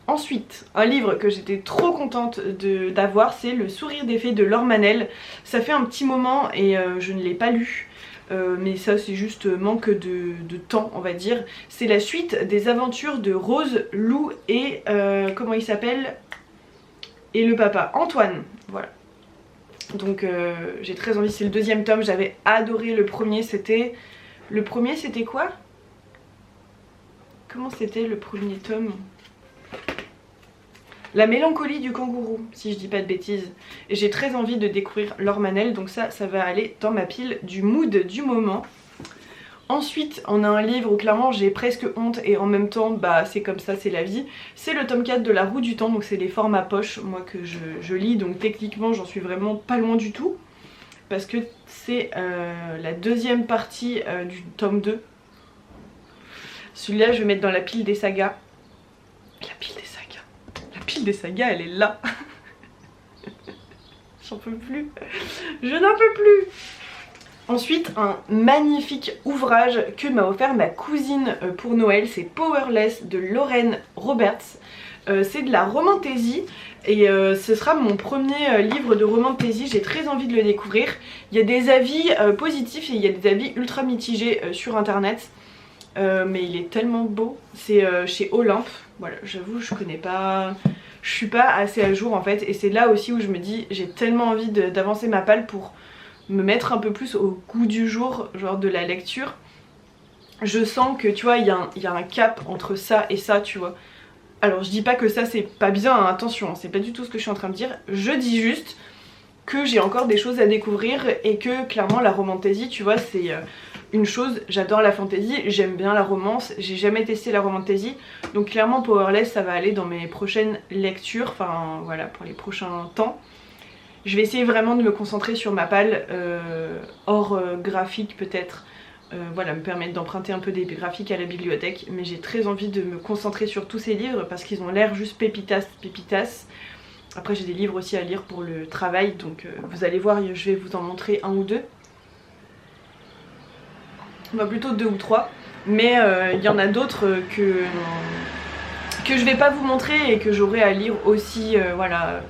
Ensuite, un livre que j'étais trop contente d'avoir, c'est Le sourire des fées de Laure Manel. Ça fait un petit moment et je ne l'ai pas lu. Mais ça c'est juste manque de temps on va dire. C'est la suite des aventures de Rose, Lou et comment il s'appelle, et le papa, Antoine, voilà. Donc j'ai très envie, c'est le 2e tome, j'avais adoré le premier, c'était... Le premier c'était quoi? Comment c'était le premier tome? La mélancolie du kangourou, si je dis pas de bêtises. Et j'ai très envie de découvrir Laure Manel, donc ça va aller dans ma pile du mood du moment. Ensuite, on a un livre où clairement j'ai presque honte et en même temps, bah c'est comme ça, c'est la vie. C'est le tome 4 de La Roue du Temps, donc c'est les formats poche, moi que je lis, donc techniquement j'en suis vraiment pas loin du tout. Parce que c'est la 2e partie du tome 2. Celui-là je vais mettre dans la pile des sagas. La pile des sagas. La pile des sagas elle est là. J'en peux plus. Je n'en peux plus. Ensuite un magnifique ouvrage que m'a offert ma cousine pour Noël. C'est Powerless de Lorraine Roberts. C'est de la romantaisie. Et ce sera mon premier livre de romantaisie, j'ai très envie de le découvrir. Il y a des avis positifs et il y a des avis ultra mitigés sur internet. Mais il est tellement beau, c'est chez Olympe, voilà, j'avoue je connais pas, je suis pas assez à jour en fait. Et c'est là aussi où je me dis, j'ai tellement envie d'avancer ma palle pour me mettre un peu plus au goût du jour, genre de la lecture. Je sens que tu vois, il y a un cap entre ça et ça, tu vois. Alors je dis pas que ça c'est pas bien, hein, attention, c'est pas du tout ce que je suis en train de dire. Je dis juste que j'ai encore des choses à découvrir et que clairement la romantaisie, tu vois, c'est une chose, j'adore la fantasy, j'aime bien la romance, j'ai jamais testé la romantaisie. Donc clairement Powerless ça va aller dans mes prochaines lectures, enfin voilà, pour les prochains temps. Je vais essayer vraiment de me concentrer sur ma palle hors graphique peut-être. Voilà, me permettre d'emprunter un peu des graphiques à la bibliothèque, mais j'ai très envie de me concentrer sur tous ces livres parce qu'ils ont l'air juste pépitas. Après j'ai des livres aussi à lire pour le travail, donc vous allez voir, je vais vous en montrer un ou deux. Bah plutôt 2 ou 3, mais il y en a d'autres que je vais pas vous montrer et que j'aurai à lire aussi voilà,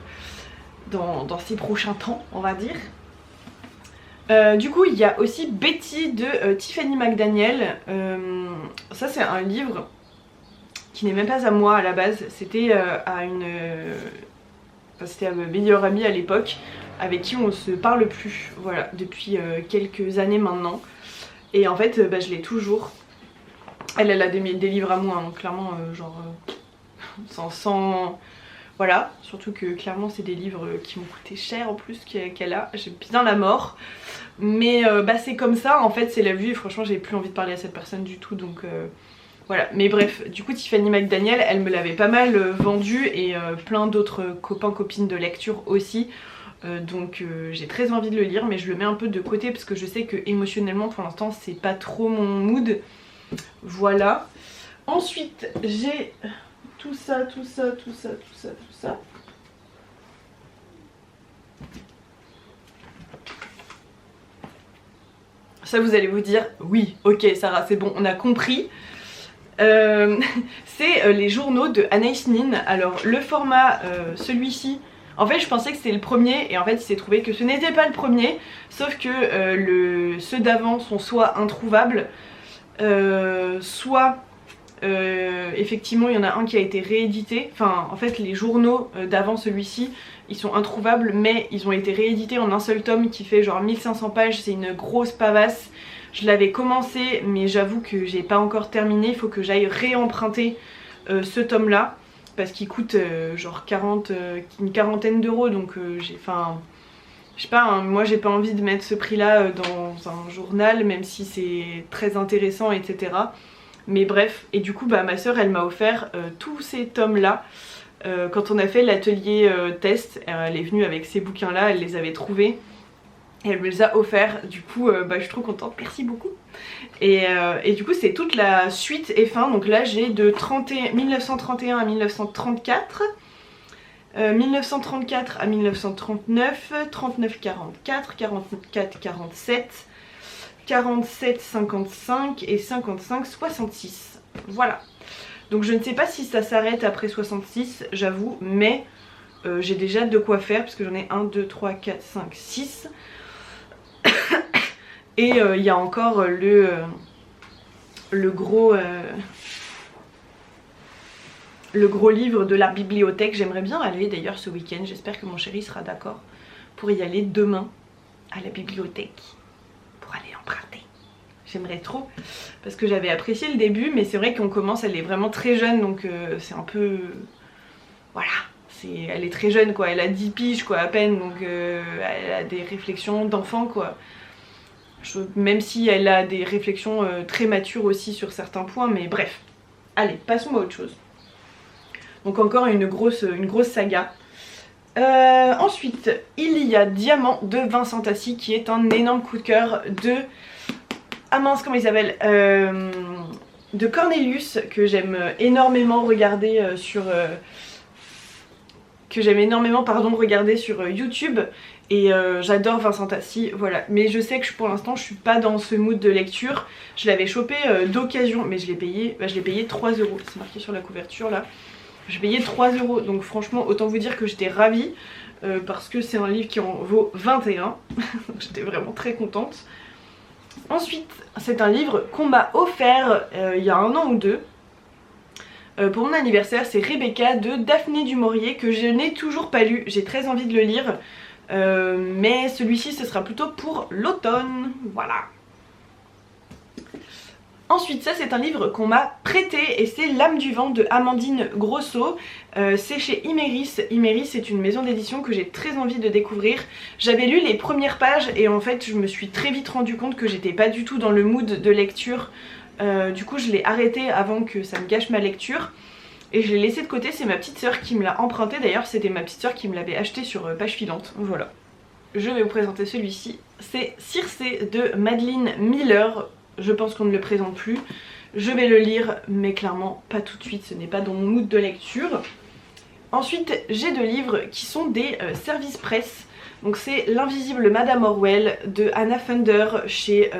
dans ces prochains temps on va dire. Du coup il y a aussi Betty de Tiffany McDaniel. Ça c'est un livre qui n'est même pas à moi à la base, c'était à une... Enfin, c'était à ma meilleure amie à l'époque, avec qui on se parle plus, voilà, depuis quelques années maintenant. Et en fait bah, je l'ai toujours. Elle a des livres à moi, hein, donc clairement genre sans... Voilà, surtout que clairement c'est des livres qui m'ont coûté cher en plus qu'elle a, j'ai bien la mort. Mais bah c'est comme ça, en fait c'est la vie et franchement j'ai plus envie de parler à cette personne du tout donc voilà. Mais bref, du coup Tiffany McDaniel elle me l'avait pas mal vendu et plein d'autres copains copines de lecture aussi. Donc j'ai très envie de le lire mais je le mets un peu de côté parce que je sais que émotionnellement pour l'instant c'est pas trop mon mood. Voilà. Ensuite j'ai tout ça. Ça vous allez vous dire, oui, ok Sarah, c'est bon, on a compris. C'est les journaux de Anaïs Nin. Alors le format, celui-ci, en fait je pensais que c'était le premier et en fait il s'est trouvé que ce n'était pas le premier. Sauf que ceux d'avant sont soit introuvables, soit... effectivement il y en a un qui a été réédité, enfin en fait les journaux d'avant celui-ci ils sont introuvables mais ils ont été réédités en un seul tome qui fait genre 1500 pages, c'est une grosse pavasse. Je l'avais commencé mais j'avoue que j'ai pas encore terminé, il faut que j'aille réemprunter ce tome là parce qu'il coûte genre une quarantaine d'euros donc j'ai, enfin je sais pas, hein, moi j'ai pas envie de mettre ce prix là dans un journal même si c'est très intéressant etc. Mais bref, et du coup bah, ma soeur elle m'a offert tous ces tomes là quand on a fait l'atelier test. Elle est venue avec ces bouquins là, elle les avait trouvés et elle me les a offerts. Du coup bah, je suis trop contente, merci beaucoup. Et du coup c'est toute la suite et fin, donc là j'ai de 1931 à 1934, 1934 à 1939, 39-44, 44-47, 47-55 et 55-66. Voilà. Donc je ne sais pas si ça s'arrête après 66, j'avoue, mais j'ai déjà de quoi faire parce que j'en ai 1, 2, 3, 4, 5, 6. Et il y a encore le gros livre de la bibliothèque. J'aimerais bien aller d'ailleurs ce week-end, j'espère que mon chéri sera d'accord pour y aller demain à la bibliothèque. Aller emprunter. J'aimerais trop parce que j'avais apprécié le début mais c'est vrai qu'on commence, elle est vraiment très jeune donc c'est un peu... Voilà, elle est très jeune quoi, elle a 10 piges quoi à peine donc elle a des réflexions d'enfant quoi. Même si elle a des réflexions très matures aussi sur certains points mais bref. Allez, passons à autre chose. Donc encore une grosse saga. Ensuite, il y a Diamant de Vincent Tassi qui est un énorme coup de cœur de... Ah mince, comment il s'appelle de Cornelius, que j'aime énormément regarder regarder sur YouTube. Et j'adore Vincent Tassi, voilà. Mais je sais que pour l'instant je suis pas dans ce mood de lecture. Je l'avais chopé d'occasion, mais je l'ai payé 3 €, c'est marqué sur la couverture là. J'ai payé 3 €, donc franchement autant vous dire que j'étais ravie parce que c'est un livre qui en vaut 21. J'étais vraiment très contente. Ensuite c'est un livre qu'on m'a offert il y a 1 an ou 2 pour mon anniversaire. C'est Rebecca de Daphné du Maurier que je n'ai toujours pas lu. J'ai très envie de le lire mais celui-ci ce sera plutôt pour l'automne, voilà. Ensuite ça c'est un livre qu'on m'a prêté et c'est L'âme du vent de Amandine Grosso. C'est chez Iméris. Iméris c'est une maison d'édition que j'ai très envie de découvrir. J'avais lu les premières pages et en fait je me suis très vite rendu compte que j'étais pas du tout dans le mood de lecture. Du coup je l'ai arrêté avant que ça me gâche ma lecture. Et je l'ai laissé de côté, c'est ma petite soeur qui me l'a emprunté. D'ailleurs c'était ma petite soeur qui me l'avait acheté sur page filante, voilà. Je vais vous présenter celui-ci. C'est Circé de Madeline Miller. Je pense qu'on ne le présente plus. Je vais le lire mais clairement pas tout de suite, ce n'est pas dans mon mood de lecture. Ensuite j'ai 2 livres qui sont des services presse. Donc c'est L'invisible Madame Orwell de Anna Funder chez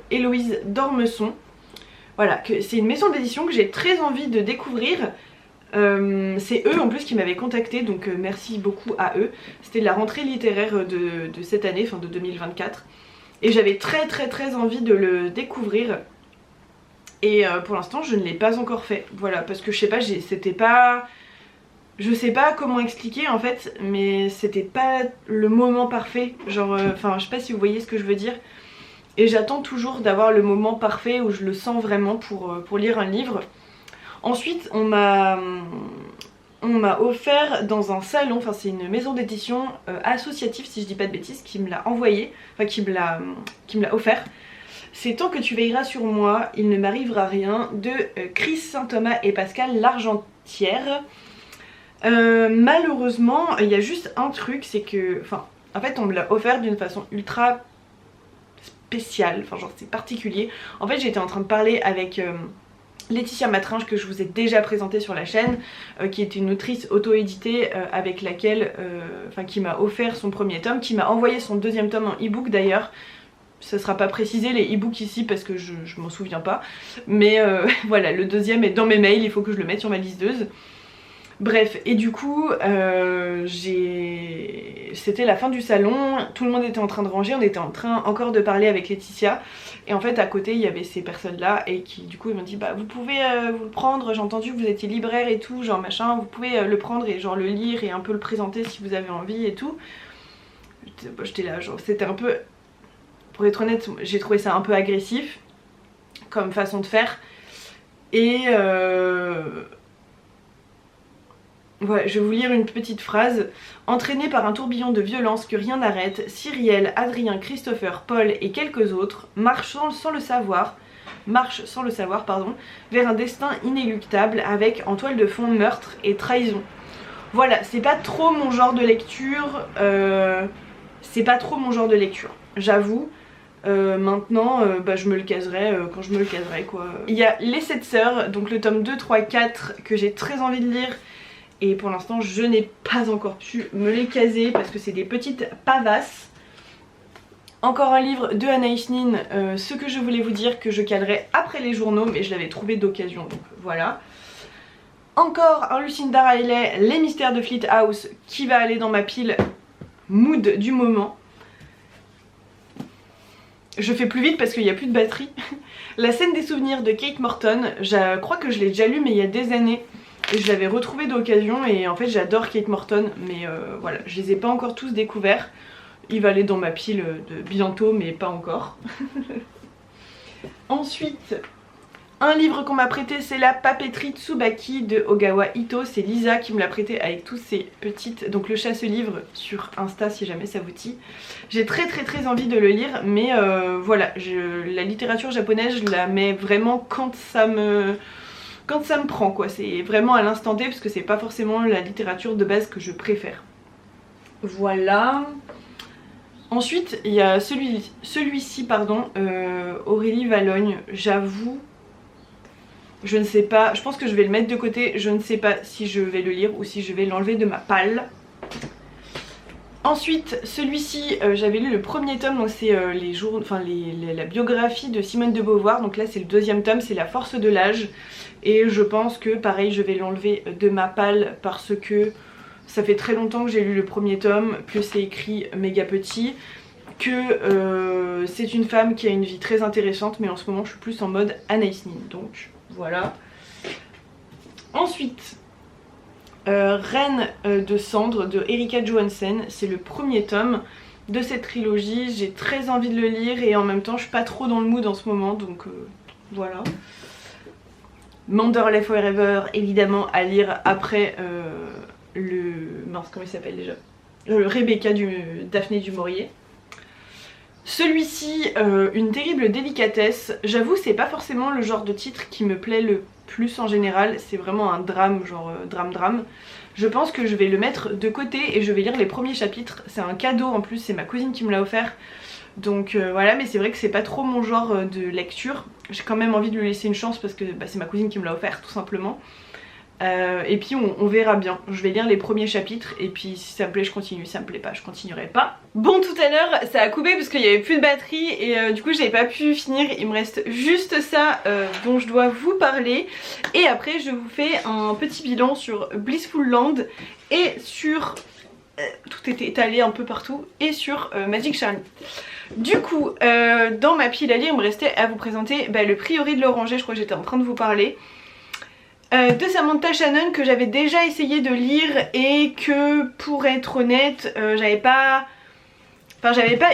Héloïse d'Ormesson. Voilà, c'est une maison d'édition que j'ai très envie de découvrir C'est eux en plus qui m'avaient contacté, donc merci beaucoup à eux. C'était la rentrée littéraire de cette année, enfin de 2024. Et j'avais très envie de le découvrir. Et pour l'instant je ne l'ai pas encore fait. Voilà, parce que je sais pas, c'était pas... Je sais pas comment expliquer en fait, mais c'était pas le moment parfait. Genre, enfin je sais pas si vous voyez ce que je veux dire. Et j'attends toujours d'avoir le moment parfait où je le sens vraiment pour lire un livre. Ensuite on m'a offert dans un salon, enfin c'est une maison d'édition associative si je dis pas de bêtises, qui me l'a envoyé, enfin qui me l'a offert. C'est Tant que tu veilleras sur moi, il ne m'arrivera rien de Chris Saint-Thomas et Pascal Largentière. Malheureusement il y a juste un truc, c'est que, enfin en fait on me l'a offert d'une façon ultra spéciale, enfin genre c'est particulier. En fait j'étais en train de parler avec Laetitia Matringe, que je vous ai déjà présentée sur la chaîne, qui est une autrice auto-éditée avec laquelle, enfin qui m'a offert son premier tome, qui m'a envoyé son deuxième tome en e-book d'ailleurs. Ça sera pas précisé les e-books ici parce que je m'en souviens pas, mais voilà, le deuxième est dans mes mails, il faut que je le mette sur ma listeuse. Bref, et du coup c'était la fin du salon, tout le monde était en train de ranger, on était en train encore de parler avec Laetitia, et en fait à côté il y avait ces personnes là et qui du coup ils m'ont dit bah vous pouvez vous le prendre, j'ai entendu que vous étiez libraire et tout, genre machin, vous pouvez le prendre et genre le lire et un peu le présenter si vous avez envie et tout. J'étais là, genre c'était un peu, pour être honnête j'ai trouvé ça un peu agressif comme façon de faire, et ouais, je vais vous lire une petite phrase. Entraînés par un tourbillon de violence que rien n'arrête, Cyrielle, Adrien, Christopher, Paul et quelques autres marchent sans le savoir, vers un destin inéluctable avec en toile de fond meurtre et trahison. Voilà, c'est pas trop mon genre de lecture, j'avoue. Maintenant bah, je me le caserai quand je me le caserai quoi. Il y a Les 7 sœurs, donc le tome 2, 3, 4 que j'ai très envie de lire. Et pour l'instant je n'ai pas encore pu me les caser parce que c'est des petites pavasses. Encore un livre de Anaïs Nin, ce que je voulais vous dire, que je calerai après les journaux, mais je l'avais trouvé d'occasion, donc voilà. Encore un Lucinda Riley, Les mystères de Fleet House, qui va aller dans ma pile mood du moment. Je fais plus vite parce qu'il n'y a plus de batterie. La scène des souvenirs de Kate Morton, je crois que je l'ai déjà lu mais il y a des années. Et je l'avais retrouvé d'occasion et en fait j'adore Kate Morton, mais voilà, je les ai pas encore tous découverts. Il va aller dans ma pile de bientôt mais pas encore. Ensuite, un livre qu'on m'a prêté, c'est La papeterie Tsubaki de Ogawa Ito. C'est Lisa qui me l'a prêté avec tous ces petites... Donc le chasse-livre sur Insta si jamais ça vous dit. J'ai très envie de le lire, mais voilà, la littérature japonaise je la mets vraiment quand ça me prend quoi. C'est vraiment à l'instant T parce que c'est pas forcément la littérature de base que je préfère. Voilà. Ensuite il y a celui-ci pardon, Aurélie Valogne. J'avoue, je ne sais pas, je pense que je vais le mettre de côté, je ne sais pas si je vais le lire ou si je vais l'enlever de ma palle. Ensuite celui-ci j'avais lu le premier tome, donc c'est la biographie de Simone de Beauvoir. Donc là c'est le deuxième tome, c'est La force de l'âge. Et je pense que pareil je vais l'enlever de ma palle parce que ça fait très longtemps que j'ai lu le premier tome, que c'est écrit méga petit, que c'est une femme qui a une vie très intéressante, mais en ce moment je suis plus en mode Anaïs Nin, donc voilà. Ensuite Reine de cendre de Erika Johansen, c'est le premier tome de cette trilogie. J'ai très envie de le lire et en même temps je suis pas trop dans le mood en ce moment, donc voilà. Manderley Forever, évidemment à lire après mince, comment il s'appelle déjà, Rebecca Daphné du Maurier. Celui-ci, Une terrible délicatesse. J'avoue c'est pas forcément le genre de titre qui me plaît le plus en général, c'est vraiment un drame, genre drame. Je pense que je vais le mettre de côté et je vais lire les premiers chapitres. C'est un cadeau en plus, c'est ma cousine qui me l'a offert. Donc voilà, mais c'est vrai que c'est pas trop mon genre de lecture. J'ai quand même envie de lui laisser une chance parce que bah, c'est ma cousine qui me l'a offert tout simplement. Et puis on verra bien, je vais lire les premiers chapitres et puis si ça me plaît je continue, si ça me plaît pas je continuerai pas. Bon, tout à l'heure ça a coupé parce qu'il y avait plus de batterie et du coup j'avais pas pu finir, il me reste juste ça dont je dois vous parler. Et après je vous fais un petit bilan sur Blissful Land et sur... tout était étalé un peu partout, et sur Magic Charlie. Du coup, dans ma pile à lire, il me restait à vous présenter le Prieuré de l'Oranger, je crois que j'étais en train de vous parler. De Samantha Shannon que j'avais déjà essayé de lire et que pour être honnête j'avais pas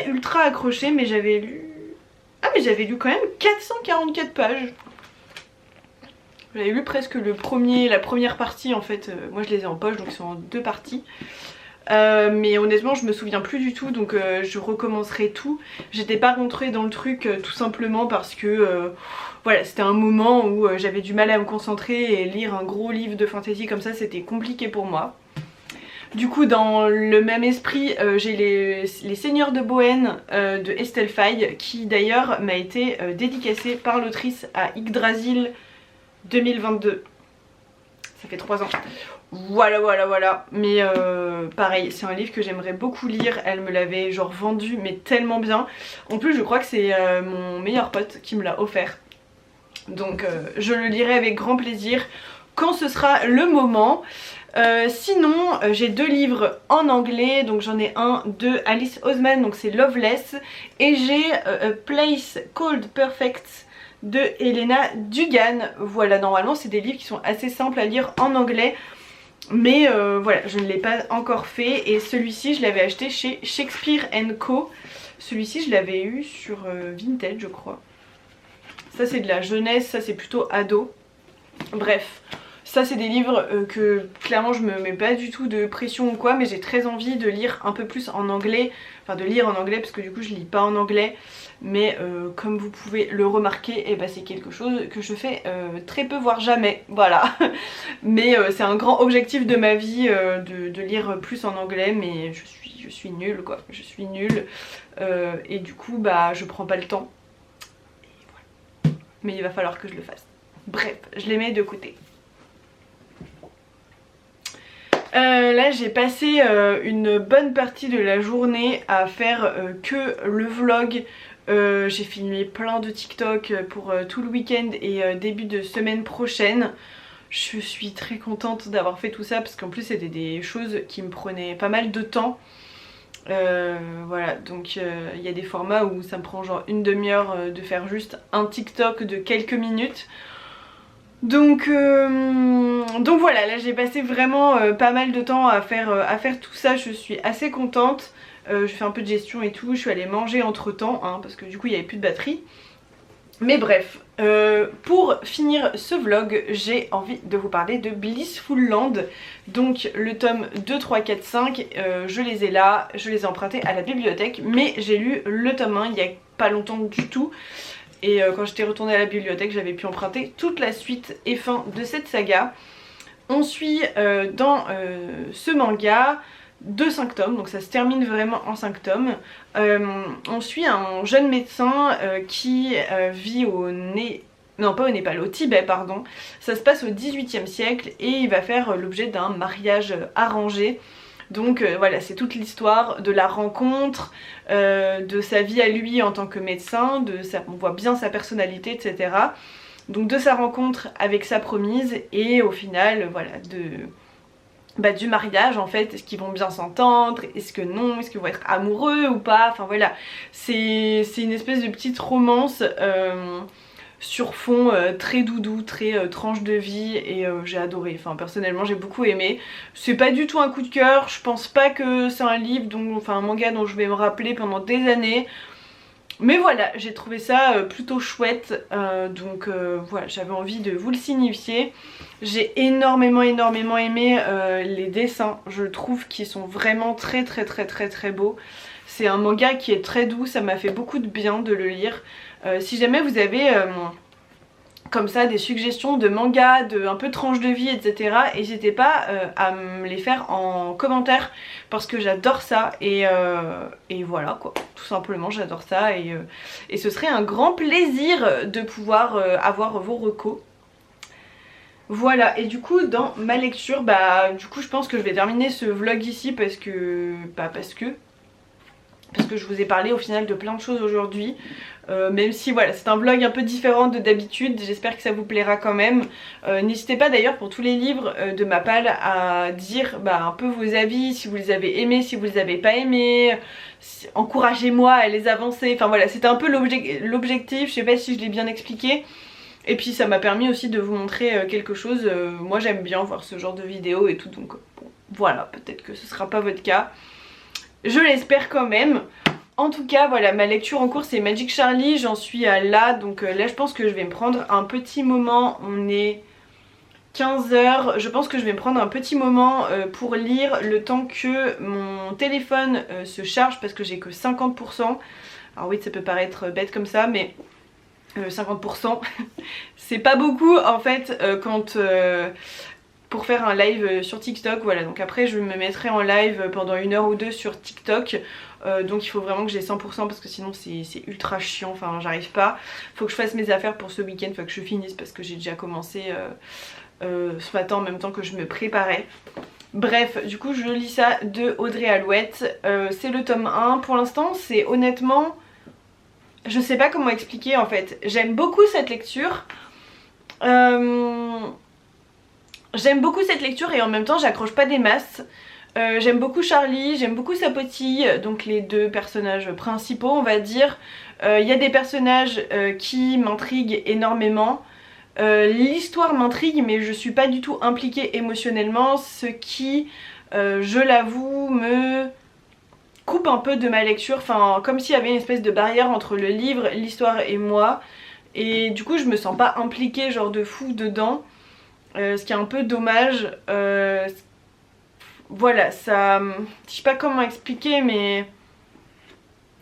ultra accroché, mais j'avais lu... Ah mais j'avais lu quand même 444 pages. J'avais lu presque la première partie en fait, moi je les ai en poche donc ils sont en 2 parties. Mais honnêtement je me souviens plus du tout donc je recommencerai tout. J'étais pas rentrée dans le truc tout simplement parce que voilà, c'était un moment où j'avais du mal à me concentrer et lire un gros livre de fantasy comme ça c'était compliqué pour moi. Du coup dans le même esprit j'ai les Seigneurs de Bohème de Estelle Faye qui d'ailleurs m'a été dédicacée par l'autrice à Yggdrasil 2022. Ça fait 3 ans. Voilà. Mais pareil, c'est un livre que j'aimerais beaucoup lire. Elle me l'avait genre vendu mais tellement bien. En plus je crois que c'est mon meilleur pote qui me l'a offert. Donc je le lirai avec grand plaisir quand ce sera le moment. Sinon j'ai 2 livres en anglais, donc j'en ai un de Alice Oseman, donc c'est Loveless, et j'ai A Place Called Perfect de Helena Dugan. Voilà, normalement c'est des livres qui sont assez simples à lire en anglais, mais voilà, je ne l'ai pas encore fait. Et celui-ci je l'avais acheté chez Shakespeare & Co. Celui-ci je l'avais eu sur Vinted je crois. Ça c'est de la jeunesse, ça c'est plutôt ado. Bref, ça c'est des livres que clairement je me mets pas du tout de pression ou quoi, mais j'ai très envie de lire un peu plus en anglais. Enfin de lire en anglais parce que du coup je lis pas en anglais. Mais comme vous pouvez le remarquer, c'est quelque chose que je fais très peu voire jamais, voilà. Mais c'est un grand objectif de ma vie de lire plus en anglais, mais je suis nulle quoi, je suis nulle. Et du coup je prends pas le temps. Mais il va falloir que je le fasse. Bref, je les mets de côté. Là j'ai passé une bonne partie de la journée à faire que le vlog. J'ai filmé plein de TikTok pour tout le week-end et début de semaine prochaine. Je suis très contente d'avoir fait tout ça parce qu'en plus c'était des choses qui me prenaient pas mal de temps. Voilà, donc il y a des formats où ça me prend genre une demi-heure de faire juste un TikTok de quelques minutes. Donc voilà, là j'ai passé vraiment pas mal de temps à faire tout ça, je suis assez contente. Je fais un peu de gestion et tout, je suis allée manger entre temps hein, parce que du coup il n'y avait plus de batterie. Mais bref, pour finir ce vlog, j'ai envie de vous parler de Blissful Land. Donc le tome 2, 3, 4, 5, je les ai là, je les ai empruntés à la bibliothèque. Mais j'ai lu le tome 1 il y a pas longtemps du tout. Et quand j'étais retournée à la bibliothèque, j'avais pu emprunter toute la suite et fin de cette saga. On suit dans ce manga de 5 tomes, donc ça se termine vraiment en 5 tomes. On suit un jeune médecin qui vit au Tibet pardon. Ça se passe au XVIIIe siècle et il va faire l'objet d'un mariage arrangé. Donc voilà, c'est toute l'histoire de la rencontre, de sa vie à lui en tant que médecin, on voit bien sa personnalité, etc. Donc de sa rencontre avec sa promise et au final, voilà, du mariage en fait, est-ce qu'ils vont bien s'entendre, est-ce que non, est-ce qu'ils vont être amoureux ou pas, enfin voilà, c'est une espèce de petite romance sur fond très doudou, très tranche de vie et j'ai adoré, enfin personnellement j'ai beaucoup aimé. C'est pas du tout un coup de cœur, je pense pas que c'est un livre, un manga dont je vais me rappeler pendant des années. Mais voilà, j'ai trouvé ça plutôt chouette, donc voilà, j'avais envie de vous le signifier. J'ai énormément aimé les dessins, je trouve qu'ils sont vraiment très beaux. C'est un manga qui est très doux, ça m'a fait beaucoup de bien de le lire. Si jamais vous avez comme ça des suggestions de mangas, un peu tranche de vie, etc. N'hésitez pas à me les faire en commentaire parce que j'adore ça et voilà quoi, tout simplement j'adore ça et ce serait un grand plaisir de pouvoir avoir vos recos. Voilà, et du coup dans ma lecture, bah du coup je pense que je vais terminer ce vlog ici parce que je vous ai parlé au final de plein de choses aujourd'hui. Même si voilà, c'est un vlog un peu différent de d'habitude, j'espère que ça vous plaira quand même. N'hésitez pas d'ailleurs pour tous les livres de ma palle à dire un peu vos avis, si vous les avez aimés, si vous les avez pas aimés. Encouragez-moi à les avancer, enfin voilà, c'était un peu l'objectif, je sais pas si je l'ai bien expliqué. Et puis ça m'a permis aussi de vous montrer quelque chose. Moi j'aime bien voir ce genre de vidéos et tout, donc bon, voilà, peut-être que ce sera pas votre cas. Je l'espère quand même. En tout cas voilà, ma lecture en cours c'est Magic Charlie, j'en suis à là, donc là je pense que je vais me prendre un petit moment, on est 15 h, je pense que je vais me prendre un petit moment pour lire le temps que mon téléphone se charge parce que j'ai que 50%. Alors oui ça peut paraître bête comme ça mais 50% c'est pas beaucoup en fait pour faire un live sur TikTok. Voilà, donc après je me mettrai en live pendant 1 heure ou 2 sur TikTok. Donc il faut vraiment que j'ai 100% parce que sinon c'est ultra chiant, enfin j'arrive pas. Faut que je fasse mes affaires pour ce week-end, faut que je finisse parce que j'ai déjà commencé ce matin en même temps que je me préparais. Bref, du coup je lis ça de Audrey Alouette. C'est le tome 1, pour l'instant c'est honnêtement... Je sais pas comment expliquer en fait. J'aime beaucoup cette lecture. J'aime beaucoup cette lecture et en même temps j'accroche pas des masses. J'aime beaucoup Charlie, j'aime beaucoup Sapoti, donc les deux personnages principaux on va dire. Il y a des personnages qui m'intriguent énormément. L'histoire m'intrigue mais je suis pas du tout impliquée émotionnellement, ce qui, je l'avoue, me coupe un peu de ma lecture, enfin comme s'il y avait une espèce de barrière entre le livre, l'histoire et moi, et du coup je me sens pas impliquée genre de fou dedans, ce qui est un peu dommage. Voilà, ça... je sais pas comment expliquer mais...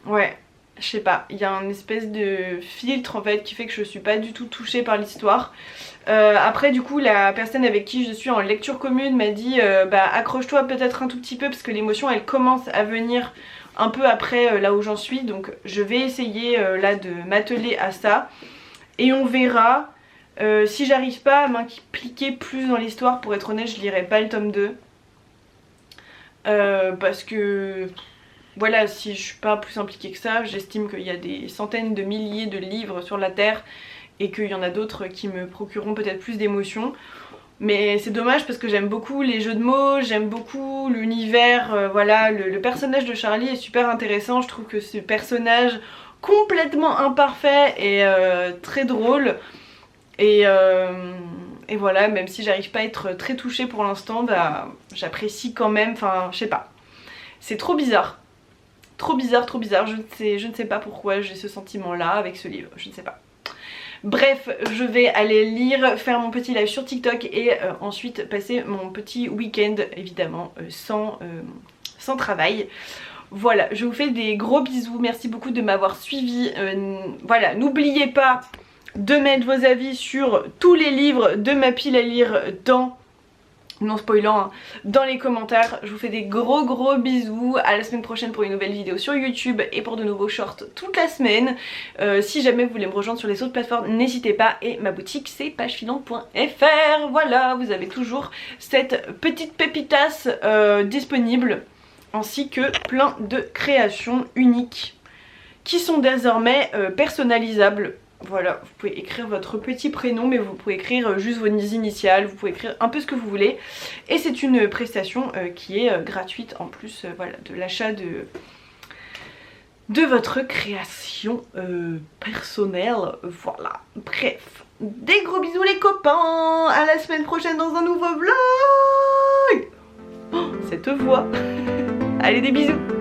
ouais, je sais pas, il y a un espèce de filtre en fait qui fait que je suis pas du tout touchée par l'histoire. Après du coup la personne avec qui je suis en lecture commune m'a dit accroche-toi peut-être un tout petit peu parce que l'émotion elle commence à venir un peu après là où j'en suis, donc je vais essayer là de m'atteler à ça et on verra. Si j'arrive pas à m'impliquer plus dans l'histoire, pour être honnête je lirai pas le tome 2 parce que voilà, si je suis pas plus impliquée que ça, j'estime qu'il y a des centaines de milliers de livres sur la terre et qu'il y en a d'autres qui me procureront peut-être plus d'émotions. Mais c'est dommage parce que j'aime beaucoup les jeux de mots, j'aime beaucoup l'univers, voilà, le personnage de Charlie est super intéressant. Je trouve que ce personnage complètement imparfait est très drôle. Et voilà, même si j'arrive pas à être très touchée pour l'instant, j'apprécie quand même, enfin je sais pas. C'est trop bizarre. Trop bizarre, je ne sais pas pourquoi j'ai ce sentiment là avec ce livre, je ne sais pas. Bref, je vais aller lire, faire mon petit live sur TikTok et ensuite passer mon petit week-end évidemment sans travail. Voilà, je vous fais des gros bisous, merci beaucoup de m'avoir suivi. Voilà, n'oubliez pas de mettre vos avis sur tous les livres de ma pile à lire dans... non spoilant hein, dans les commentaires. Je vous fais des gros bisous, à la semaine prochaine pour une nouvelle vidéo sur YouTube et pour de nouveaux shorts toute la semaine. Si jamais vous voulez me rejoindre sur les autres plateformes, n'hésitez pas, et ma boutique c'est pagefilante.fr. Voilà, vous avez toujours cette petite pépitas disponible, ainsi que plein de créations uniques qui sont désormais personnalisables. Voilà, vous pouvez écrire votre petit prénom, mais vous pouvez écrire juste vos initiales, vous pouvez écrire un peu ce que vous voulez. Et c'est une prestation qui est gratuite en plus voilà, de l'achat de votre création personnelle. Voilà, bref. Des gros bisous les copains, à la semaine prochaine dans un nouveau vlog. Oh, cette voix. Allez, des bisous.